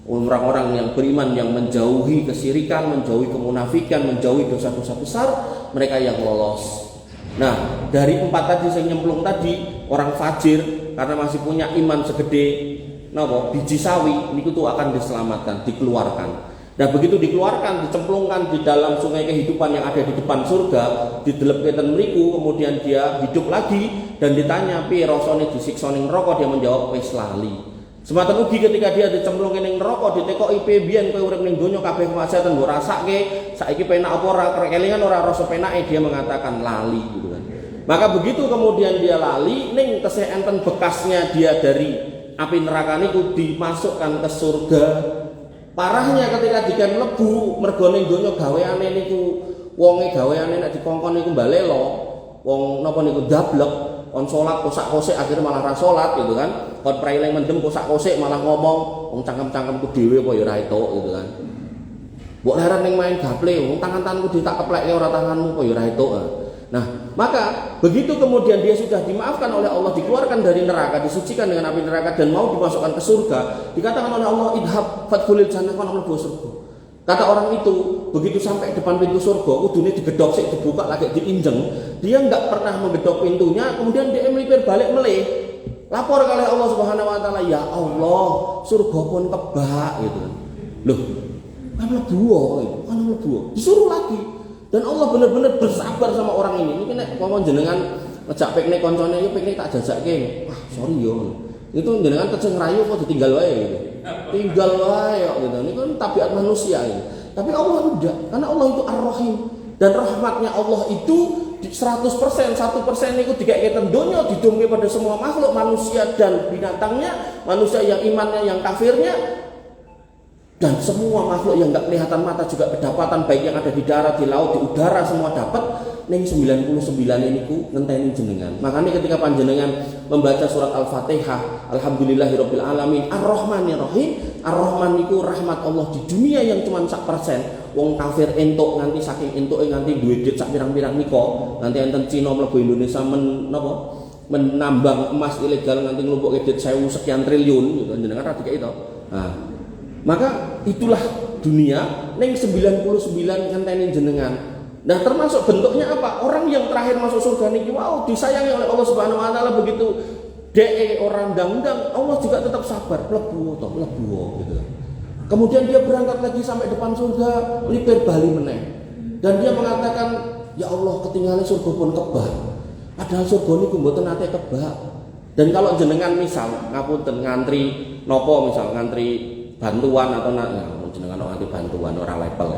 Orang-orang yang beriman yang menjauhi kesyirikan, menjauhi kemunafikan, menjauhi dosa-dosa besar, mereka yang lolos. Nah, dari empat tadi saya nyemplung tadi, orang fajir karena masih punya iman segede biji sawi, ini tuh akan diselamatkan, dikeluarkan. Nah, begitu dikeluarkan, dicemplungkan di dalam sungai kehidupan yang ada di depan surga, didelep-delep mriku, kemudian dia hidup lagi dan ditanya, "Piye rasane disiksa ning neraka?" Dia menjawab, "Wis lali." Sematan ugi ketika dia dicemplungke ning neraka, ditekoki biyen kowe urip ning donya kabeh kemaksiatan mbok rasake, saiki penak apa ora kelingan ora rasa penake, dia mengatakan lali gitu kan. Maka begitu kemudian dia lali, ning tesih enten bekasnya dia dari api neraka niku dimasukkan ke surga. Parahnya ketika dikan mlebu mergo ning donya gaweane niku wonge gaweane nek dikongkon niku mbalelo, wong napa niku dablek. On sholat kosak-kosik akhirnya malah ra sholat gitu kan. Kon prailing mendem kosak-kosik malah ngomong wong cangkem-cangkemku dhewe apa ya ora etuk gitu kan. Mbok leren ning main gaple wong tangan-tanganku ditak keplekke ora tanganmu apa ya ora etuk. Nah, maka begitu kemudian dia sudah dimaafkan oleh Allah, dikeluarkan dari neraka, disucikan dengan api neraka dan mau dimasukkan ke surga, dikatakan oleh Allah idhab fadkhulil jannah kana mlebu surga. Kata orang itu, begitu sampai depan pintu surga, kudune digedhok sik dibuka lagi diinjeng, dia enggak pernah menggedhok pintunya, kemudian dia melipir balik melih. Lapor kali Allah Subhanahu wa taala, "Ya Allah, surga pun kebak." gitu. Loh, kan mlebu kok, kan mlebu. Disuruh lagi. Dan Allah benar-benar bersabar sama orang ini. Ini nek ngomong jenengan ngejak piknik koncone yo piknik tak jajakke. Wah, sorry yo. Itu jenengan keceng rayu kok ditinggal wae gitu. Tinggal wae gitu. Ini kan tabiat manusia gitu. Tapi Allah tidak, karena Allah itu Ar-Rahim dan rahmatnya Allah itu 100%, 1% itu dikaikan dunia didongke pada semua makhluk, manusia dan binatangnya, manusia yang imannya, yang kafirnya, dan semua makhluk yang nggak kelihatan mata juga kedapatan, baik yang ada di darat, di laut, di udara, semua dapat. Neng 99 ini ku ngenteni jenengan. Makanya ketika panjenengan membaca surat Al-Fatihah, Alhamdulillahirabbil alamin, Ar-Rahmanir-Rahim, Ar-Rahman niku rahmat Allah di dunia yang cuma 1%. Wong kafir entuk nganti saking entuke nganti duwe duit sak pirang-pirang nika, nganti enten Cina mlebu Indonesia menambang emas ilegal nganti nglumpukke duit 1000 sekian triliun gitu jenengan ra dikek itu. Nah, maka itulah dunia neng 99 ngenteni jenengan. Nah, termasuk bentuknya apa? Orang yang terakhir masuk surga niki wow disayangi oleh Allah Subhanahu wa taala, begitu orang dang-dang Allah juga tetap sabar, mlebu gitu. Kemudian dia berangkat lagi sampai depan surga, lipir bali meneh. Dan dia mengatakan, "Ya Allah, ketinggalan surga pun kebak. Padahal surga niku mboten nate kebak." Dan kalau jenengan misal ngapunten ngantri nopo misal ngantri bantuan atau jenengan ngantri bantuan ora level.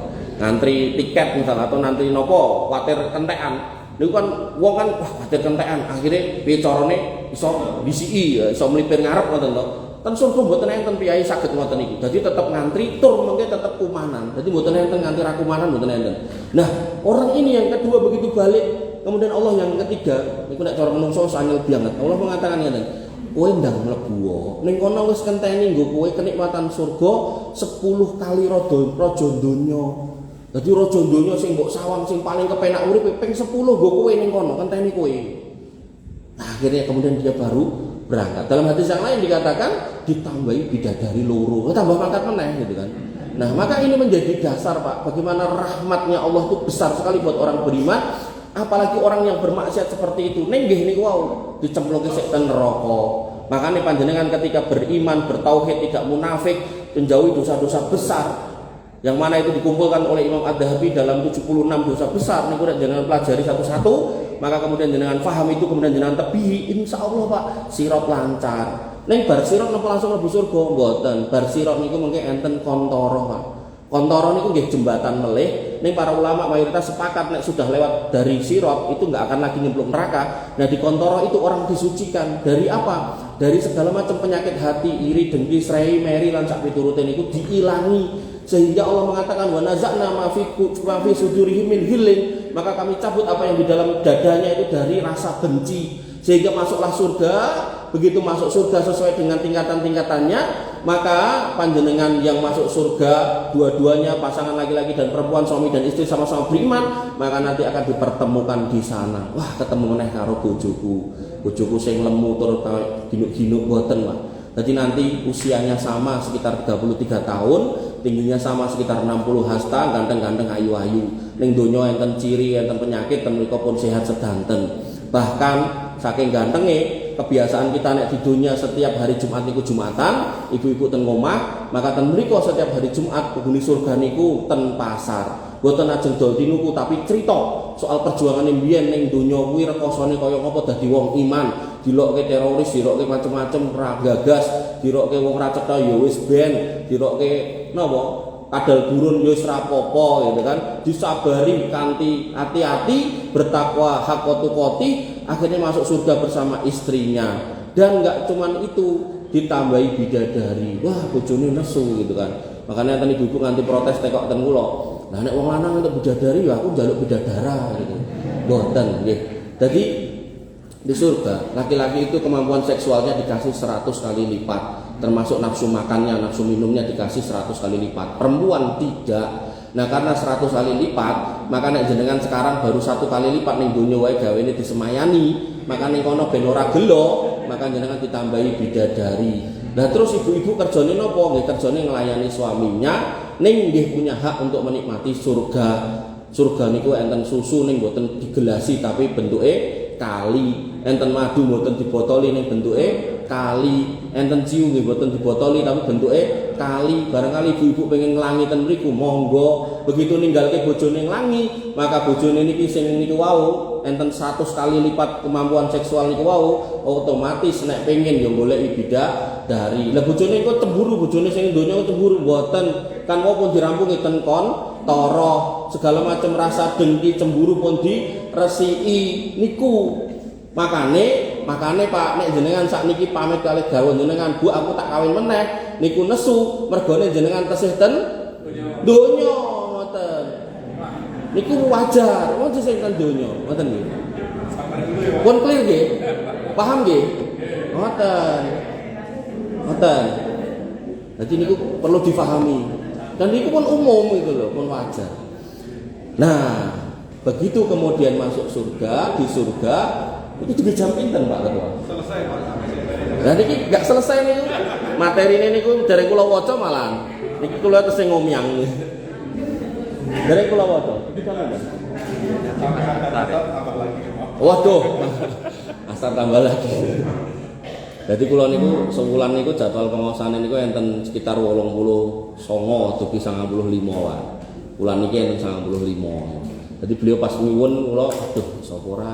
Ngantri tiket misal atau ngantri nopo kuwatir kentekan. Niku kan wong kan wah kuwatir kentekan, akhirnya piye carane iso disiki ya, iso mlipir ngarep ngoten to. Ten surga mboten enten piyai saged ngoten niku. Dadi tetep ngantri tur mengke tetep kumanan. Dadi mboten enten nganti ra kumanan mboten enten. Nah, orang ini yang kedua begitu balik, kemudian Allah yang ketiga, niku nek cara menungso sangel banget. Allah mengatakan ngeten, kowe ndang mlebu ning kono wis kenteni nggo kowe kenikmatan surga 10 kali raja donya. Dadi raja donya sing mbok sawang sing paling kepenak urip ping 10 nggo kowe ning kono kenteni kowe. Nah, akhirnya kemudian dia baru berangkat. Dalam hadis yang lain dikatakan ditambahi bidadari loro, tambah pangkat meneh gitu kan. Nah, maka ini menjadi dasar Pak, bagaimana rahmatnya Allah itu besar sekali buat orang beriman, apalagi orang yang bermaksiat seperti itu. Nenggih niku wau dicemplungke sik teng neraka. Makanya panjenengan ketika beriman, bertauhid, tidak munafik, menjauhi dosa-dosa besar, yang mana itu dikumpulkan oleh Imam Ad-Dhahabi dalam 76 dosa besar. Niku jenengan pelajari satu-satu, maka kemudian jenengan paham itu, kemudian jenengan tebihi, insya Allah Pak sirat lancar. Neng bar sirat napa langsung mlebu surga mboten. Bar sirat niku mengke enten kontoro Pak. Kontoro niku nggih jembatan melih. Neng para ulama mayoritas sepakat nek sudah lewat dari sirat itu enggak akan lagi nyemplung neraka. Nah di kontoro itu orang disucikan dari apa? Dari segala macam penyakit hati, iri, dengki, srei, meri lan sak piturute niku diilangi. Sehingga Allah mengatakan wa naza'na ma fi sudurihim min ghillin, maka kami cabut apa yang di dalam dadanya itu dari rasa benci, sehingga masuklah surga. Begitu masuk surga sesuai dengan tingkatan-tingkatannya, maka panjenengan yang masuk surga dua-duanya pasangan laki-laki dan perempuan, suami dan istri sama-sama beriman, maka nanti akan dipertemukan di sana. Wah, ketemu meneh karo bojoku sing lemu tur ginuk-ginuk boten Pak. Jadi nanti usianya sama sekitar 33 tahun, tingginya sama sekitar 60 hasta, ganteng-ganteng ayu-ayu. Ning donya enten ciri, enten penyakit, ten mriku pun sehat sedanten. Bahkan saking gantenge, kebiasaan kita nek di dunia setiap hari Jumat niku Jumatan, ibu-ibu ten omah, maka ten mriku setiap hari Jumat penghuni surga niku ten pasar. Boten ajeng dol tinuku tapi cerita soal perjuangan mbiyen ning donya kuwi rekosane kaya ngapa dadi wong iman, dilokke teroris, dilokke macam-macam ra gagas, dilokke wong ra cetha ya wis ben, dilokke napa kadal burun ya wis ra apa-apa gitu kan, disabari kanthi hati-hati, bertakwa haqqa tuqati, akhirnya masuk surga bersama istrinya. Dan enggak cuman itu, ditambahi bidadari. Wah, bojone nesu gitu kan. Makanya tadi ibu nganti protes tekok ten kula. Nah nek wong lanang untuk bidadari ya aku njaluk bidadara gitu. Mboten nggih. Jadi di surga laki-laki itu kemampuan seksualnya dikasih 100 kali lipat, termasuk nafsu makannya, nafsu minumnya dikasih 100 kali lipat. Perempuan tidak. Nah karena 100 kali lipat, maka nek jenengan sekarang baru 1 kali lipat ning donya wae gawene disemayani, maka ning kono ben ora gelo, maka jenengan ditambahi bidadari. Nah terus ibu-ibu kerjane napa? Nggih kerjane nglayani suaminya, ning nggih punya hak untuk menikmati surga. Surga niku enten susu ning mboten digelasi tapi bentuke kali, enten madu mboten dibotoli ning bentuke kali, enten ciu nggih mboten dibotoli tapi bentuke kali, barangkali ibu-ibu pengen nglangi ten mriku monggo. Begitu ninggalke bojone nglangi, maka bojone niki sing niku wau enten 100 kali lipat kemampuan seksual niku wau, otomatis nek pengen yo goleki bidadari. Lah bojone kok cemburu, bojone sing donya kok cemburu mboten. Kan wau pun dirampungi ten kon toro, segala macam rasa dengki cemburu pun diresiki niku. Makane Pak nek jenengan sakniki pamit kalih garwa jenengan, Bu aku tak kawin meneh niku nesu mergone jenengan tesih ten donya ngoten. Niku wajar, wong sing ten donya ngoten nggih. Pun clear nggih? Paham nggih? Ngoten. Ngoten. Jadi niku perlu difahami. Dan niku pun umum itu loh, pun wajar. Nah, begitu kemudian masuk surga, di surga itu juga jam pinten Pak Ketua? Selesai Pak. Nah ini nggak selesai nih, materi ini dari kula waca malah, ini kula terus ngomyang nih. Dari kula waca, itu kamu Mas? Waduh, asal tambah lagi. Jadi kula niku sebulan niku jadwal pengosane niku enten sekitar 89 dugi 95 wae. Kula niki enten 95. Jadi beliau pas nyuwun kula aduh sapa ora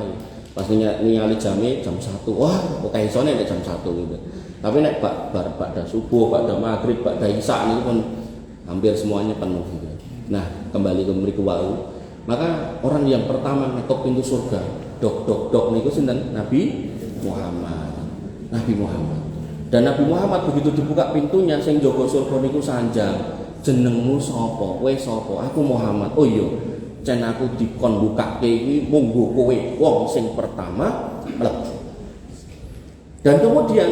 pas ningali jame jam 1. Wah, kok isone nek jam 1 gitu. Tapi nek pada subuh, pada maghrib, pada isya niku pun hampir semuanya penuh gitu. Nah, kembali ke mriku wau. Maka orang yang pertama ngetok pintu surga, dok niku sinten? Nabi Muhammad. Nabi Muhammad. Dan Nabi Muhammad begitu dibuka pintunya sing jaga surga niku sanjang. Jenengmu sapa? Kowe sapa? Aku Muhammad. Oh iya. Cen aku dikon bukake iki monggo kowe wong sing pertama mlebu. Dan kemudian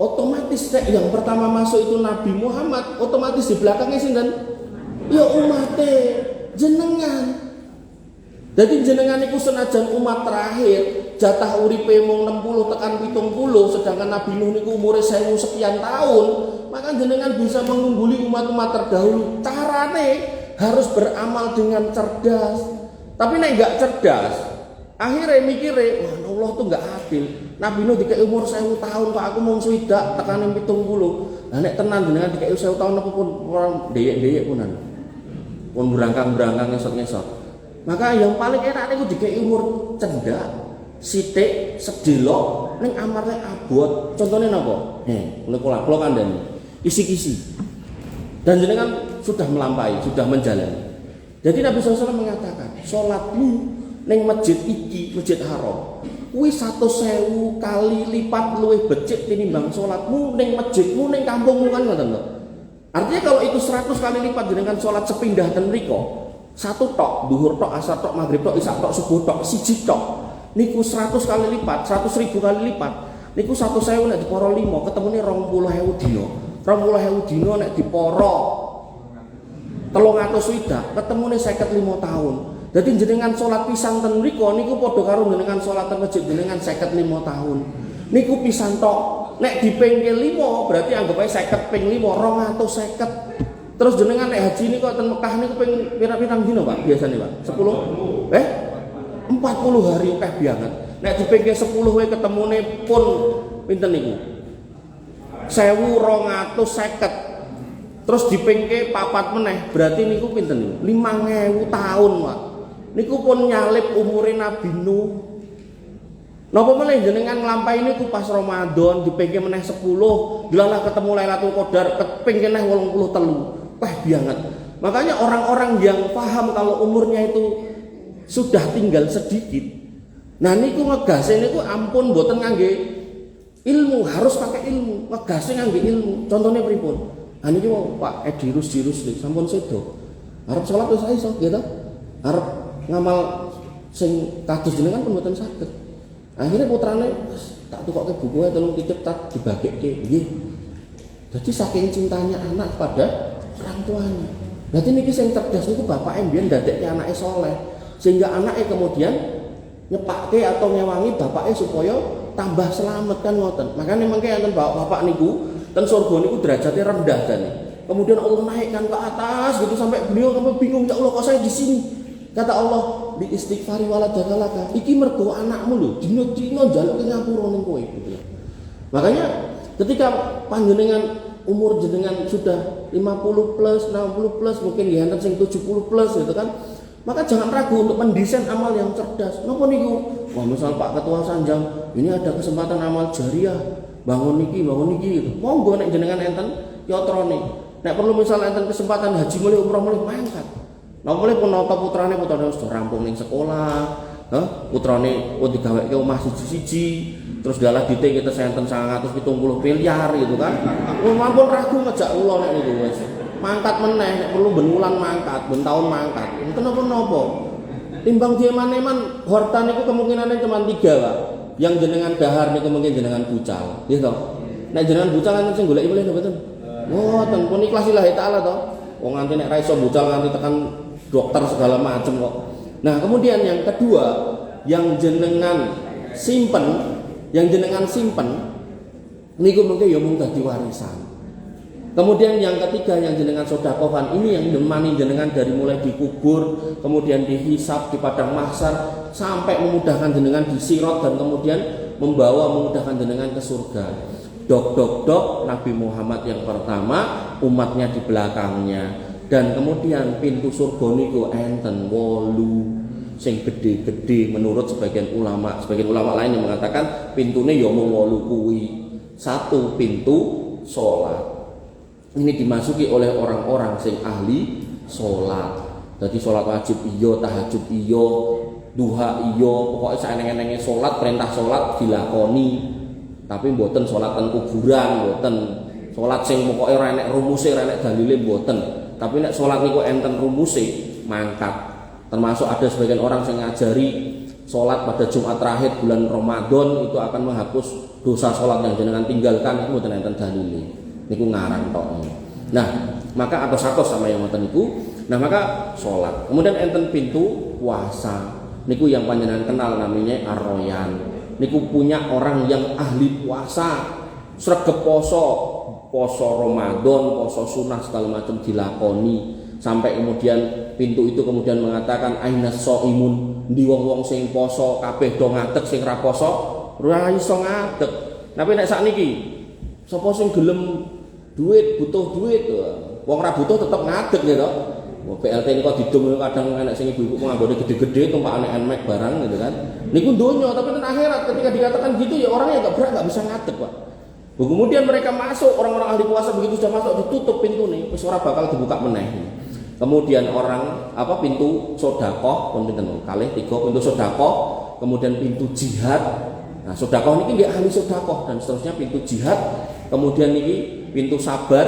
otomatis yang pertama masuk itu Nabi Muhammad, otomatis di belakangnya sinten? Ya umate jenengan. Jadi jenengan iku senajan umat terakhir, jatah uripe mung 60 tekan 70, sedangkan Nabi Nuh niku umure 1000 sekian tahun, maka jenengan bisa mengungguli umat-umat terdahulu. Carane harus beramal dengan cerdas. Tapi nek enggak cerdas, akhirnya mikire, wah Allah tuh enggak adil. Nabi Nuh dikek umur 1000 tahun, Pak aku mung swidak tekanin 70. Lah nek tenan jenengan dikek 1000 tahun apa pun orang deyek-deyek punan. Pun berangkang ngesot-ngesot. Maka yang paling enak niku dikek umur cendak, sithik, sedelok ning amare abot. Contone napa? Kula kandhani. Isi-kisi. Dan jenengan sudah melampaui, sudah menjalani. Jadi Nabi SAW mengatakan, sholatmu ning masjid iki, masjid haram, kuwi 100.000 kali lipat luwih becik tinimbang sholatmu ning masjidmu ning kampungmu kan ngoten lho. Artinya kalau itu 100 kali lipat jenengan sholat sepindah ten mriko, satu tok, duhur tok, asar tok, maghrib tok, isya tok, subuh tok, siji tok. Niku 100 kali lipat, 100.000 kali lipat. Niku 100.000 nek diporo 5, ketemune 20.000 dina. 20.000 dina nek diporo 300 swidak, ketemune 55 tahun. Jadi jenengan salat pisan ten mriku niku padha karo jenengan salat ten masjid jenengan 55 tahun. Niku pisan tok. Nek dipengke 5 berarti anggap ae 50 ping 5 250. Terus jenengan nek haji niku ten Mekah niku ping pirang-pirang dina, Pak? Biasane, Pak? 10? 40 hari akeh banget. Nek dipengke 10 wae ketemune pun pinten niku? 1250. Terus dipengke papat meneh berarti niku pinten niku? 5.000 tahun, Pak. Niku pun nyalip umure Nabi Nuh. Napa meneh jenengan nglampahi niku pas Ramadan dipengke meneh 10, dilalah ketemu Lailatul Qadar kepengke neh 83. Wah, banget. Makanya orang-orang yang paham kalau umurnya itu sudah tinggal sedikit. Nah niku ngegase niku ampun mboten ngangge ilmu, harus pakai ilmu, ngegase ngangge ilmu. Contohnya pripun? Nah niki Pak Edirus nih sampun sedo. Arep salat wis iso gitu. Arep ngamal sing kados jenengan pun mboten saged. Akhirnya putrane tak tukokke buku ae tolong titip tak dibagikke nggih. Jadi saking cintanya anak pada orang tuanya. Berarti niki sing cerdas niku bapake mbiyen ndadekke anake saleh. Sehingga anaknya kemudian nyepake atau ngewangi bapaknya supaya tambah selamat kan ngoten. Makanya mengke enten bapak niku ten surga niku derajatnya rendah jane. Kemudian Allah naikkan ke atas gitu sampai beliau bingung, ya Allah kok saya di sini. Kata Allah, di istighfari waladakalaka. Iki mergo anakmu lho, dino-dino njaluk ngapura ning kowe gitu. Makanya ketika panjenengan umur jenengan sudah 50 50 plus, 60 plus, mungkin ya enten sing 70 plus gitu kan. Maka jangan ragu untuk mendesain amal yang cerdas. Napa niku? Wah, misal Pak Ketua Sanjang, ini ada kesempatan amal jariah, bangun niki gitu. Monggo nek jenengan enten yotrone. Nek perlu misal enten kesempatan haji mulai umroh mulai mangkat. Nah mulai pun nata putrane wis rampung ning sekolah, putrane digaweke omah siji-siji, terus dalah dite kita senten 970 miliar gitu kan. Mampun ragu ngejak kula nek niku wis. Mangkat meneh nek perlu ben wulan mangkat, ben taun mangkat. Mboten napa-napa. Timbang dieman-eman harta niku kemungkinannya cuma 3, Pak. Yang jenengan dahar niku mungkin jenengan bucal, nggih to. Nek jenengan bucal enten sing goleki mulih mboten. Mboten, pun ikhlas lillahi taala to. Wong nganti nek ra iso bucal nganti tekan dokter segala macam kok. Nah, kemudian yang kedua, yang jenengan simpen niku mungkin ya mung dadi warisan. Kemudian yang ketiga yang jenengan sedekahkan ini yang nemani jenengan dari mulai dikubur, kemudian dihisab di padang mahsyar sampai memudahkan jenengan di sirat dan kemudian memudahkan jenengan ke surga. Dok Nabi Muhammad yang pertama, umatnya di belakangnya. Dan kemudian pintu surga niku enten 8 sing gede-gede menurut sebagian ulama lain yang mengatakan pintune ya mung 8 kuwi. 1 pintu salat. Ini dimasuki oleh orang-orang sing ahli salat. Jadi salat wajib iya, tahajud iya, duha iya, pokoknya saeneng-enenge salat, perintah salat dilakoni. Tapi mboten salat ten kuburan, mboten. Salat sing pokoke ora enek rumuse, ora enek dalile mboten. Tapi nek salat niku enten rumuse, mangkat. Termasuk ada sebagian orang yang ngajari salat pada Jumat terakhir bulan Ramadan itu akan menghapus dosa salat yang jenengan tinggalkan, itu mboten enten dalile. Niku ngarang tok. Nah, maka atos-atos sama yang ngoten niku. Nah, maka salat. Kemudian enten pintu puasa. Niku yang panjenengan kenal namanya Ar-Royan. Niku punya orang yang ahli puasa. Sregep poso Ramadan, poso sunah segala macam dilakoni. Sampai kemudian pintu itu kemudian mengatakan ainas shaimun, ndi wong-wong sing poso kabeh do ngadeg sing ra poso ora iso ngadeg. Tapi nek sakniki sapa sing gelem duit, butuh duit, wong ra butuh tetep ngadeg ya toh. BLT ini kok didum kadang enak sing ibu-ibu nganggone gede-gede tumpakane NMAX barang gitu kan. Niku donya tapi nang akhirat ketika dikatakan gitu ya orangnya enggak berat, enggak bisa ngadeg, Pak. Kemudian mereka masuk, orang-orang ahli puasa begitu sudah masuk ditutup pintu nih, wis ora bakal dibuka meneh. Kemudian orang pintu sedekah, pinten kalih 3 pintu sedekah, kemudian pintu jihad. Nah, sedekah niki nggih ahli sedekah dan seterusnya pintu jihad, kemudian niki pintu sabar,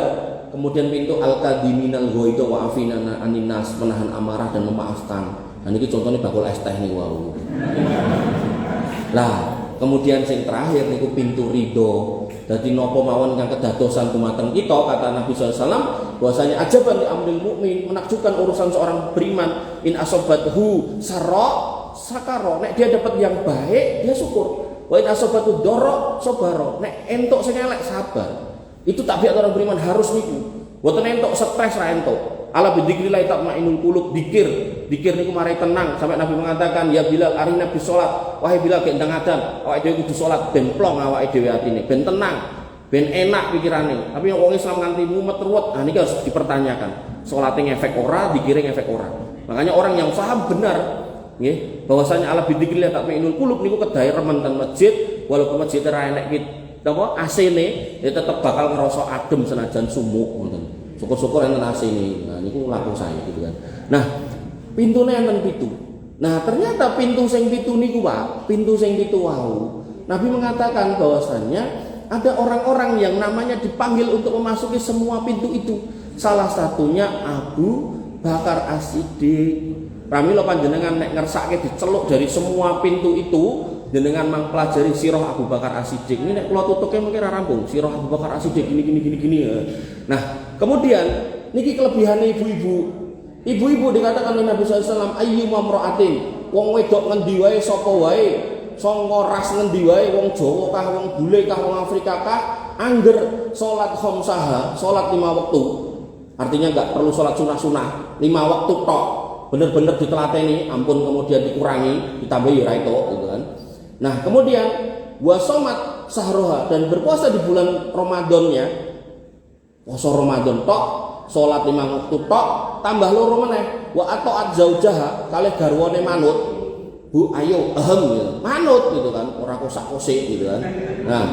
kemudian pintu al-kadiminal ghaidha wa afina anin nas, menahan amarah dan memaafkan. Nah niki contohnya bakul es teh niku wau. Lah, kemudian sing terakhir niku pintu ridho. Dadi napa mawon kang kedadosan dumateng kita, kata Nabi SAW, bahwasanya ajaban li amril mukmin, menakjubkan urusan seorang beriman, in asobathu sarra sakara, nek dia dapat yang baik dia syukur. Wa in asobatu doro sobaro, nek entuk sing elek sabar. Itu tabiat orang beriman harus niku. Mboten entuk stres ra entuk. Ala bidzikrillah tatmainul qulub, dikir niku marai tenang. Sampai Nabi mengatakan, ya Bilal arina bis salat. Wahai Bilal gendang adan, awake dhewe kudu salat ben plong awake dhewe atine, ben tenang, ben enak pikirane. Tapi wong Islam nganti mumet ruwet, nah niki harus dipertanyakan. Salate ngefek ora, dikire ngefek ora. Makanya orang yang paham benar nggih, bahwasanya ala bidzikrillah tatmainul qulub niku kedahe remen ten masjid, walaupun masjid ora enek napa AC-ne ya tetep bakal ngerasa adem senajan sumuk ngoten. Syukur-syukur enten AC-ne. Nah niku laku saya gitu kan. Nah, pintune enten 7. Nah, ternyata pintu sing 7 niku, Pak, pintu sing 7 wau. Nabi mengatakan bahwasannya ada orang-orang yang namanya dipanggil untuk memasuki semua pintu itu. Salah satunya Abu Bakar As-Siddiq. Pramila panjenengan nek ngersake diceluk dari semua pintu itu, jenengan mempelajari sirah Abu Bakar As-Siddiq. Ini nek kula tutuke mungkin ora rampung. Sirah Abu Bakar As-Siddiq gini. Nah, kemudian niki kelebihane ibu-ibu. Ibu-ibu dikatakan oleh Nabi SAW, ayyuma mra'atin, wong wedok ngendi wae sapa wae, saka ras ngendi wae, wong Jawa kah, wong bule kah, wong Afrika kah, angger salat khamsaha, salat 5 waktu. Artinya enggak perlu salat sunah-sunah, 5 waktu tok. Bener-bener ditelateni, ampun kemudian dikurangi, ditambahi ra itu gitu kan. Nah, kemudian wasomat sahroha, dan berpuasa di bulan Ramadannya, puasa Ramadan tok, salat 5 wektu tok, tambah loro meneh wa ataat zaujaha kalih garwane manut. Bu, ayo gitu. Manut gitu kan, ora kosak-kosik gitu kan. Nah,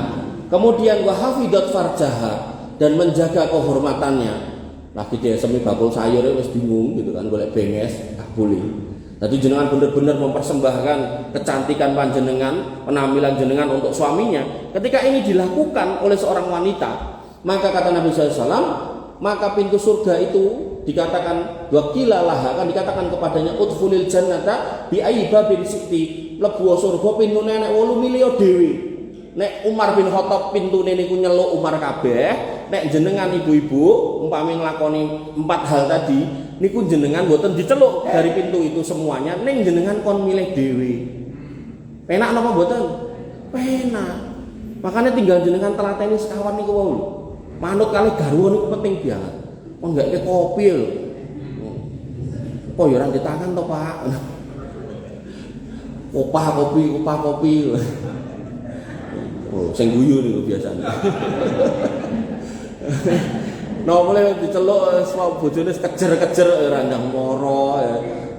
kemudian wa hafidat farjaha dan menjaga kehormatannya. Lagi dia semi bakul sayur wis bingung gitu kan, golek benges, tak boleh. Jadi jenengan benar-benar mempersembahkan kecantikan panjenengan, penampilan jenengan untuk suaminya. Ketika ini dilakukan oleh seorang wanita, maka kata Nabi SAW, maka pintu surga itu dikatakan wakilalah, akan dikatakan kepadanya udkhulil jannata bi ayyi babin siti, mlebu surga pintune nek 8 milio dhewe. Nek Umar bin Khattab pintune niku nyeluk Umar kabeh, nek jenengan ibu-ibu umpami nglakoni 4 hal tadi niku jenengan mboten diceluk dari pintu itu semuanya, ning jenengan kon milih dhewe. Penak napa mboten? Penak. Makanya tinggal jenengan telateni sekawan niku wau. Manut kali garwa niku penting banget. Kon gak kopi lho. Kok ya ora ditangan to, Pak. Opah kopi. Oh, sing guyu niku biasane. Nah, mulai diceluk semua bojone kejer-kejer ora ndang moro.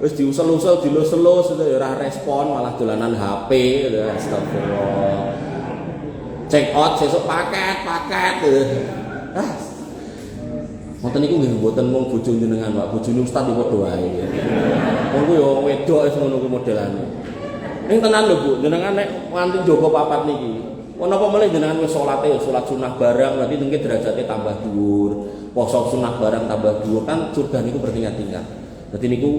Wis diusel-usel, dilus-elus ora respon, malah dolanan HP. Astagfirullah. Check out sesuk paket. Ah. Ngoten niku nggih mboten mung bojo jenengan, Pak. Bojone ustaz iki padha wae. Wong ku yo wedok wis ngono ku modelane. Ning tenan lho, Bu, jenengan nek nganti njogo papat niki. Napa meneh jenengan wis salate salat sunah barang, berarti mungkin derajate tambah dhuwur. Poso sunah barang tambah dhuwur, kan surga niku bertingkat-tingkat. Dadi niku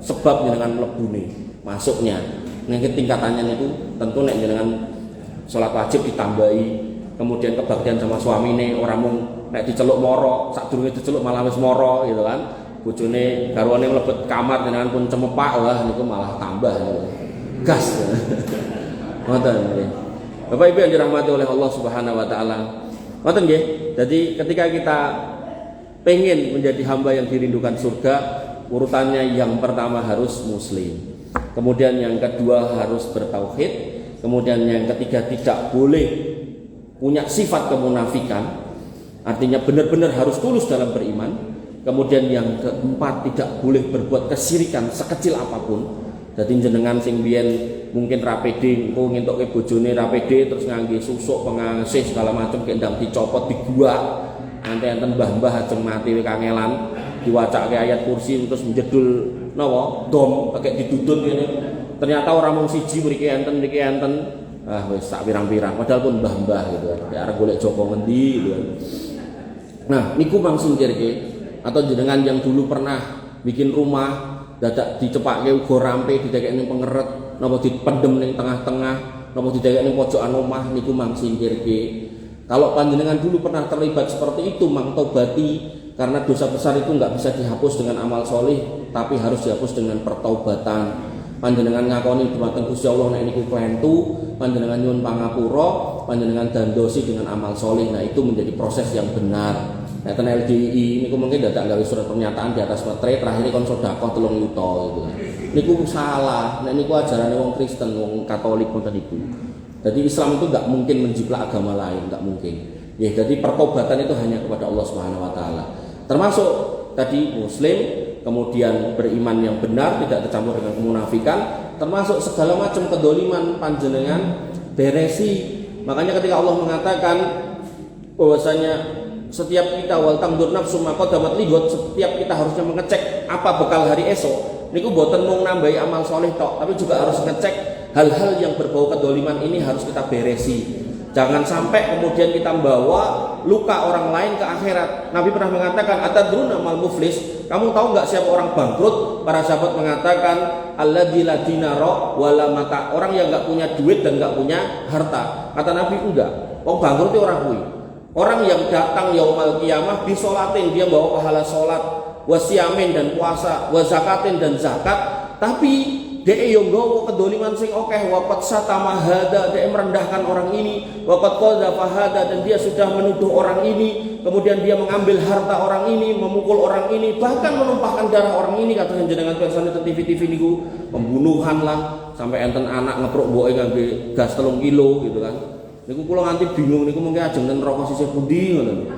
sebab jenengan mlebune, masuknya. Ning tingkatannya niku tentu nek jenengan salat wajib ditambahi, kemudian kebaktian sama suamine ora mung nek diceluk moro, sadurunge diceluk malah wis moro gitu kan. Bojone garwane mlebet kamar jenengan pun cemepak, wah niku malah tambah gitu. Gas. Ngoten nggih. Bapak Ibu yang dirahmati oleh Allah Subhanahu wa taala. Ngoten nggih. Jadi ketika kita pengen menjadi hamba yang dirindukan surga, urutannya yang pertama harus muslim. Kemudian yang kedua harus bertauhid, kemudian yang ketiga tidak boleh punya sifat kemunafikan. Artinya benar-benar harus tulus dalam beriman. Kemudian yang keempat tidak boleh berbuat kesyirikan sekecil apapun. Jadi jenengan sing biyen mungkin rapede engko ngentuke bojone rapede terus ngangge susuk pengasih segala macam kendang dicopot digua nanti enten mbah-mbah ajeng mati kangelan diwacake ayat kursi terus menjedul napa dom pakai didudut ngene ternyata orang mung siji mriki enten wis sak pirang-pirang padahal pun mbah-mbah gitu ya arep golek Joko ngendi gitu. Nah niku mangsung kirke atau jenengan yang dulu pernah bikin rumah dadak dicepake uga rampe didekek ning pengeret napa dipendem ning tengah-tengah napa didekek ning pojokan omah niku mang singkirke. Kalau panjenengan dulu pernah terlibat seperti itu mang tobati karena dosa besar itu enggak bisa dihapus dengan amal soleh tapi harus dihapus dengan pertaubatan. Panjenengan ngakoni dumateng Gusti Allah nek niku klentu, panjenengan nyuwun pangapura, panjenengan dandosi dengan amal soleh. Nah itu menjadi proses yang benar. Neten LDI niku mungkin dadak gawe surat pernyataan di atas materai terakhir kon sedekah 3 juta gitu. Niku salah. Nek niku ajarane wong Kristen, wong Katolik ngoten niku. Jadi Islam itu enggak mungkin menjiplak agama lain, enggak mungkin. Ya, jadi pertobatan itu hanya kepada Allah Subhanahu wa taala. Termasuk tadi muslim, kemudian beriman yang benar, tidak tercampur dengan kemunafikan, termasuk segala macam kedoliman panjenengan beresi. Makanya ketika Allah mengatakan bahwasanya setiap kita wal tangdur nafsu maka dapat ligot, setiap kita harusnya mengecek apa bekal hari esok. Niku boten mung nambahi amal soleh tok, tapi juga harus ngecek hal-hal yang berbau kedoliman ini harus kita beresi. Jangan sampai kemudian kita membawa luka orang lain ke akhirat. Nabi pernah mengatakan atadruna mal muflis. Kamu tahu nggak siapa orang bangkrut? Para sahabat mengatakan alladzi la dinara wala mata. Orang yang nggak punya duit dan nggak punya harta. Kata Nabi enggak. Wong bangkrut itu orang kuwi. Orang yang datang yaumul qiyamah bisolatin, dia bawa pahala salat, wasiamin dan puasa, wazakatin dan zakat, tapi dia yang nggawa kedoliman sing akeh, waqat satama hada, dia merendahkan orang ini, waqat qadzafa hada, dan dia sudah menuduh orang ini, kemudian dia mengambil harta orang ini, memukul orang ini, bahkan menumpahkan darah orang ini. Kata jenengan pirsani TV niku pembunuhan lah, sampai enten anak ngeprok mboke ngangge gas 3 kilo gitu kan. Niku kula nganti bingung niku mungkin ajeng ten neraka sisih pundi ngono.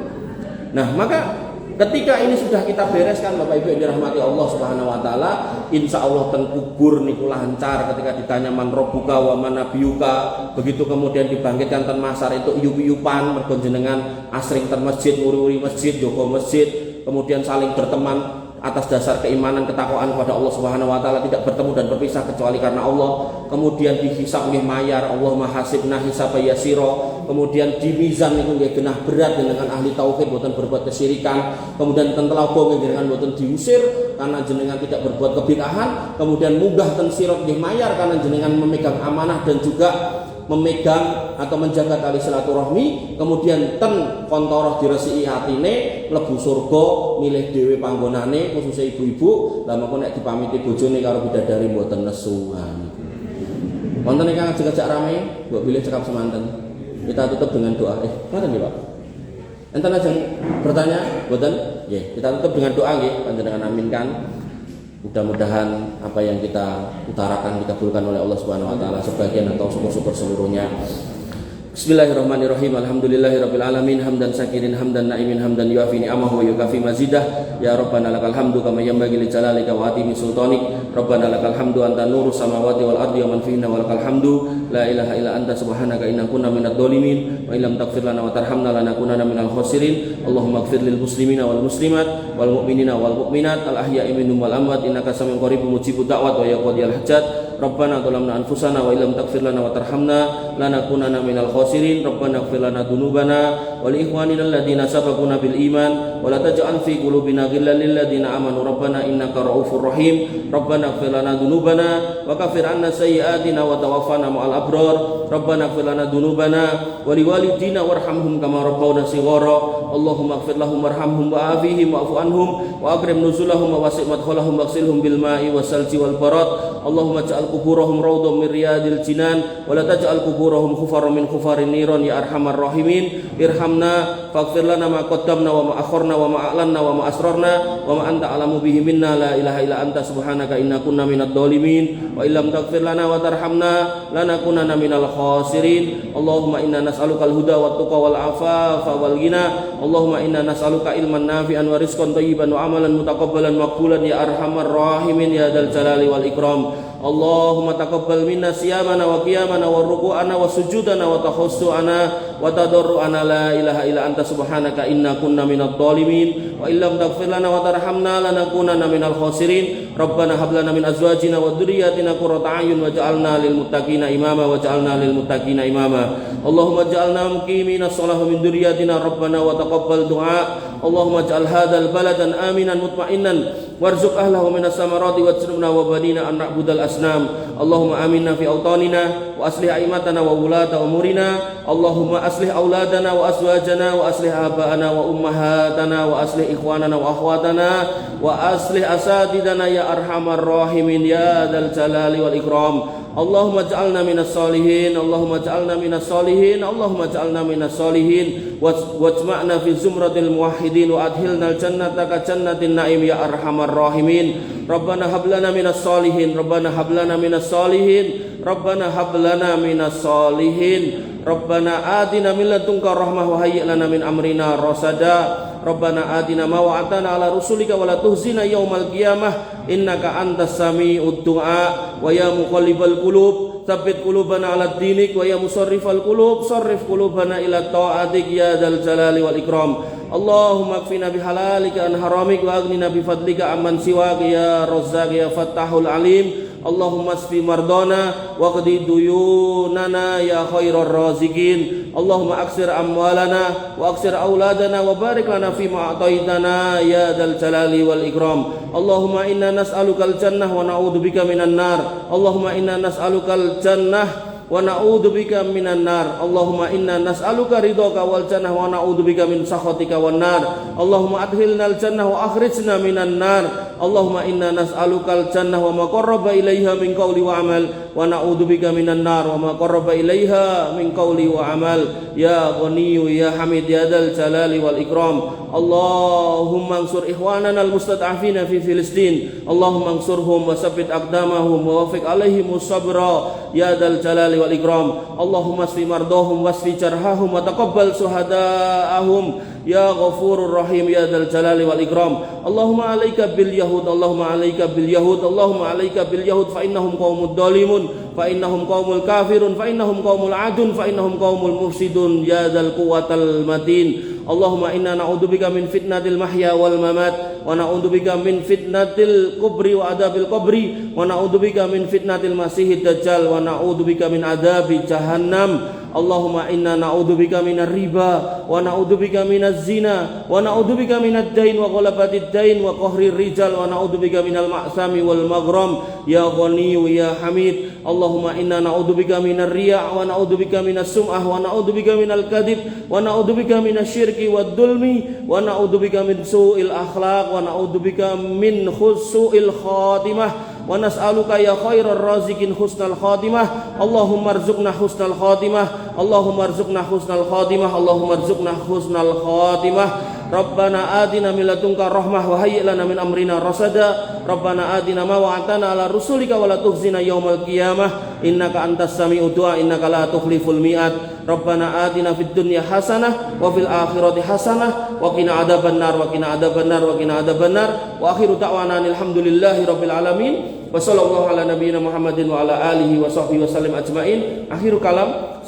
Nah, maka Ketika ini sudah kita bereskan Bapak Ibu yang dirahmati Allah Subhanahu wa taala, insya Allah ten kubur niku lancar ketika ditanya man rabbuka wa man nabiyuka. Begitu kemudian dibangkitkan ten masar itu uyup-uyupan mergo jenengan asring ten masjid, nguri-uri masjid, jaga masjid, kemudian saling berteman atas dasar keimanan ketakwaan kepada Allah Subhanahu wa taala, tidak bertemu dan berpisah kecuali karena Allah. Kemudian dihisab nggih mayar, Allahumma hasibna hisaba yasira. Kemudian di mizan niku nggih genah berat dengan ahli tauhid boten berbuat kesyirikan. Kemudian ten telaga nggih jenengan boten diusir karena jenengan tidak berbuat kebid'ahan. Kemudian munggah ten sirat nggih mayar karena jenengan memegang amanah dan juga memegang atau menjaga tali silaturahmi. Kemudian ten kontoroh diresiki atine, mlebu surga, milih dhewe panggonane, khususnya ibu-ibu. Lah mengko nek dipamiti bojone karo bidadari mboten nesuhan. Wonten ingkang ngajak rame, mbok pilih cekap semanten. Kita tutup dengan doa. Ngoten nggih, Pak. Enten aja bertanya, mboten? Nggih, kita tutup dengan doa nggih, panjenengan aminkan. Mudah-mudahan apa yang kita utarakan dikabulkan oleh Allah Subhanahu wa taala sebagian atau syukur-syukur seluruhnya. Bismillahirrahmanirrahim. Alhamdulillahirabbil alamin hamdan syakirin hamdan naimin hamdan yuafi ni'amahu wa yukafi mazidah. Ya Rabbana lakal hamdu kama yanbaghi li jalalika wa atimi sultanik. Rabbana lakal hamdu anta nurus samawati wal ardi wa man fihinna wa lakal hamdu la ilaha illa anta subhanaka inna kunna minadh dhalimin wa illam taghfir lana wa tarhamna lanakunanna minal khasirin. Allahumma ighfir lil muslimina wal muslimat wal mu'minina wal mu'minat al ahya'i minhum wal amwat innaka samiun qaribun mujibud da'wat wa ya qadiyal hajat. Rabbana zalamna anfusana wa illam taghfir lana wa tarhamna lanakunanna minal khasirin. Rabbana ighfir lana dzunubana wa li ikhwanina alladziina sabaquna bil iman wa la taj'al fi qulubina ghillan lil ladziina amanu rabbana innaka ra'ufur rahim. Rabbana ighfir lana dzunubana wa kaffir 'anna sayyi'atina wa tawaffana ma'al abrar. Rabbana ighfir lana dzunubana wa li walidina warhamhum kama rabbawna shighara. Allahumma ighfir lahum warhamhum wa 'afihim wa'fu anhum wa akrim nuzulahum wa wasi' madkhalahum waghsilhum bil ma'i wasalji wal barad. Allahumma ij'al kuburahum rawdhan min riyadil jinan wa la taj'al kuburahum khufaran min khufarin niran ya arhamar rahimin. Irhamna faghfir lana ma qaddamna wa ma akharna wa ma a'lanna wa ma asrarna wa ma anta alamu bihi minna la ilaha illa anta subhanaka inna kunna minadh dhalimin wa illam taghfir lana wa tarhamna lanakunanna minal khasirin. Allahumma inna nas'alukal huda wat tuqa wal afafa wal ghina. Allahumma inna nas'aluka ilman nafi'an wa rizqan thayyiban wa amalan mutaqabbalan maqbulan ya arhamar rahimin ya dzal jalali wal ikram. Allahumma taqabbal minna siyamana wa qiyamana wa ruku'ana wa sujudana wa tahussu'ana wa tadarru'ana la ilaha illa anta subhanaka inna kunna minadh dhalimin wa illam taghfir lana wa tarhamna lanakunanna minal khasirin. Rabbana hab lana min azwajina wa dhurriyyatina qurrata a'yun waj'alna lil muttaqina imama waj'alna lil muttaqina imama. Allahumma ij'alna muqiminas shalah min dhurriyyatina rabbana wa taqabbal du'a. Allahumma ij'al hadzal baladan aminan mutma'innan warzuq ahlahu minas samarati waj'alna wa banina an na'budal asnam. Allahumma aminna fi awtanina wa aslih a'immatana wa wulata umurina. Allahumma aslih auladana wa azwajana wa aslih aba'ana wa ummahatana wa aslih ikhwanana wa akhwatana wa aslih asatidana ya arhamar rahimin ya dzal jalali wal ikram. Allahumma ja'alna minas solihin. Allahumma ja'alna minas solihin. Allahumma ja'alna minas solihin wajma'na fi zumratil muwahhidin wa adkhilnal jannata ka jannatin na'im ya arhamar rahimin. Rabbana hab lana minas solihin. Rabbana hab lana minas solihin. Rabbana hab lana minas solihin. Rabbana atina min ladunka rahmah wa hayyi' lana min amrina rasada. Rabbana atina ma wa'atana ala rusulika wa la tuhzina yaumal qiyamah innaka antas sami'ud du'a wa ya muqallibal qulub tsabbit qulubana ala dinik wa ya musarrifal qulub sarrif qulubana ila ta'atik ya dzal jalali wal ikram. Allahumma kfina bihalalika an haramik wa aghnina bifadlika amman siwak ya razzaq ya fattahul alim. Allahumma asfi mardana wa qdi duyunana ya khairar raziqin. Allahumma aksir amwalana wa aksir auladana wa barik lana fi ma ataitana ya dzal jalali wal ikram. Allahumma inna nas'alukal jannah wa na'udzubika minan nar. Allahumma inna nas'alukal jannah wa na'udzubika minan nar. Allahumma inna nas'aluka ridhaka wal jannah wa na'udzubika min sakhatika wan nar. Allahumma adkhilnal jannah wa akhrijna minan nar. Allahumma inna nas'alukal jannah wa ma qarraba ilaiha min qawli wa amal wa na'udzubika minan nar wa ma qarraba ilaiha min qawli wa amal ya ghaniyyu ya hamid ya dzal jalali wal ikram. Allahumma ansur ikhwanana al mustad'afina fi Filistin. Allahumma ansurhum wa tsabbit aqdamahum wa wafiq alaihim sabra ya dzal jalali wal ikram. Allahumma asfi mardahum wasfi jarhahum wa taqabbal suhadaahum ya Ghafurur Rahim ya Dzal Jalali wal Ikram. Allahumma 'alaika bil yahud, Allahumma 'alaika bil yahud, Allahumma 'alaika bil yahud fa innahum qaumud dhalimun, fa innahum qaumul kafirun, fa innahum qaumul adun, fa innahum qaumul mufsidun ya Dzal Quwwatal Matin. Allahumma inna na'udzubika min fitnatil mahya wal mamat, wa na'udzubika min fitnatil kubri wa adabil qabri, wa na'udzubika min fitnatil masihid dajjal, wa na'udzubika min adabi jahannam. Allahumma inna na'udzubika minar riba, wa na'udzubika minaz zina, wa na'udzubika minad dain wa ghalabatid dain wa qahrir rijal, wa na'udzubika minal ma'sami wal maghram ya Ghaniyyu ya Hamid. Allahumma inna na'udzubika minar riya', wa na'udzubika minas sum'ah, wa na'udzubika minal kadhib, wa na'udzubika minasyirki wad dulmi, wa na'udzubika min su'il akhlaq, wa na'udzubika min su'il khatimah. Wa nas'aluka ya khairar raziqin husnal khatimah. Allahumma arzuqna husnal khatimah, Allahumma arzuqna husnal khatimah, Allahumma arzuqna husnal khatimah. Rabbana atina min ladunka rahmah wa hayyi' lana min amrina rasada. Rabbana atina ma wa'atana ala rusulika wa la tukhzina yaumal qiyamah innaka antas sami'ud du'a innaka la tukhliful mi'ad. Rabbana atina fid dunya hasanah wa fil akhirati hasanah wa qina adzabannar wa qina adzabannar wa qina adzabannar. Wa akhiru da'wana alhamdulillahi rabbil alamin. Wa sallallahu ala nabiyyina Muhammadin wa ala alihi wa sahbihi wasallam ajmain. Akhirul kalam.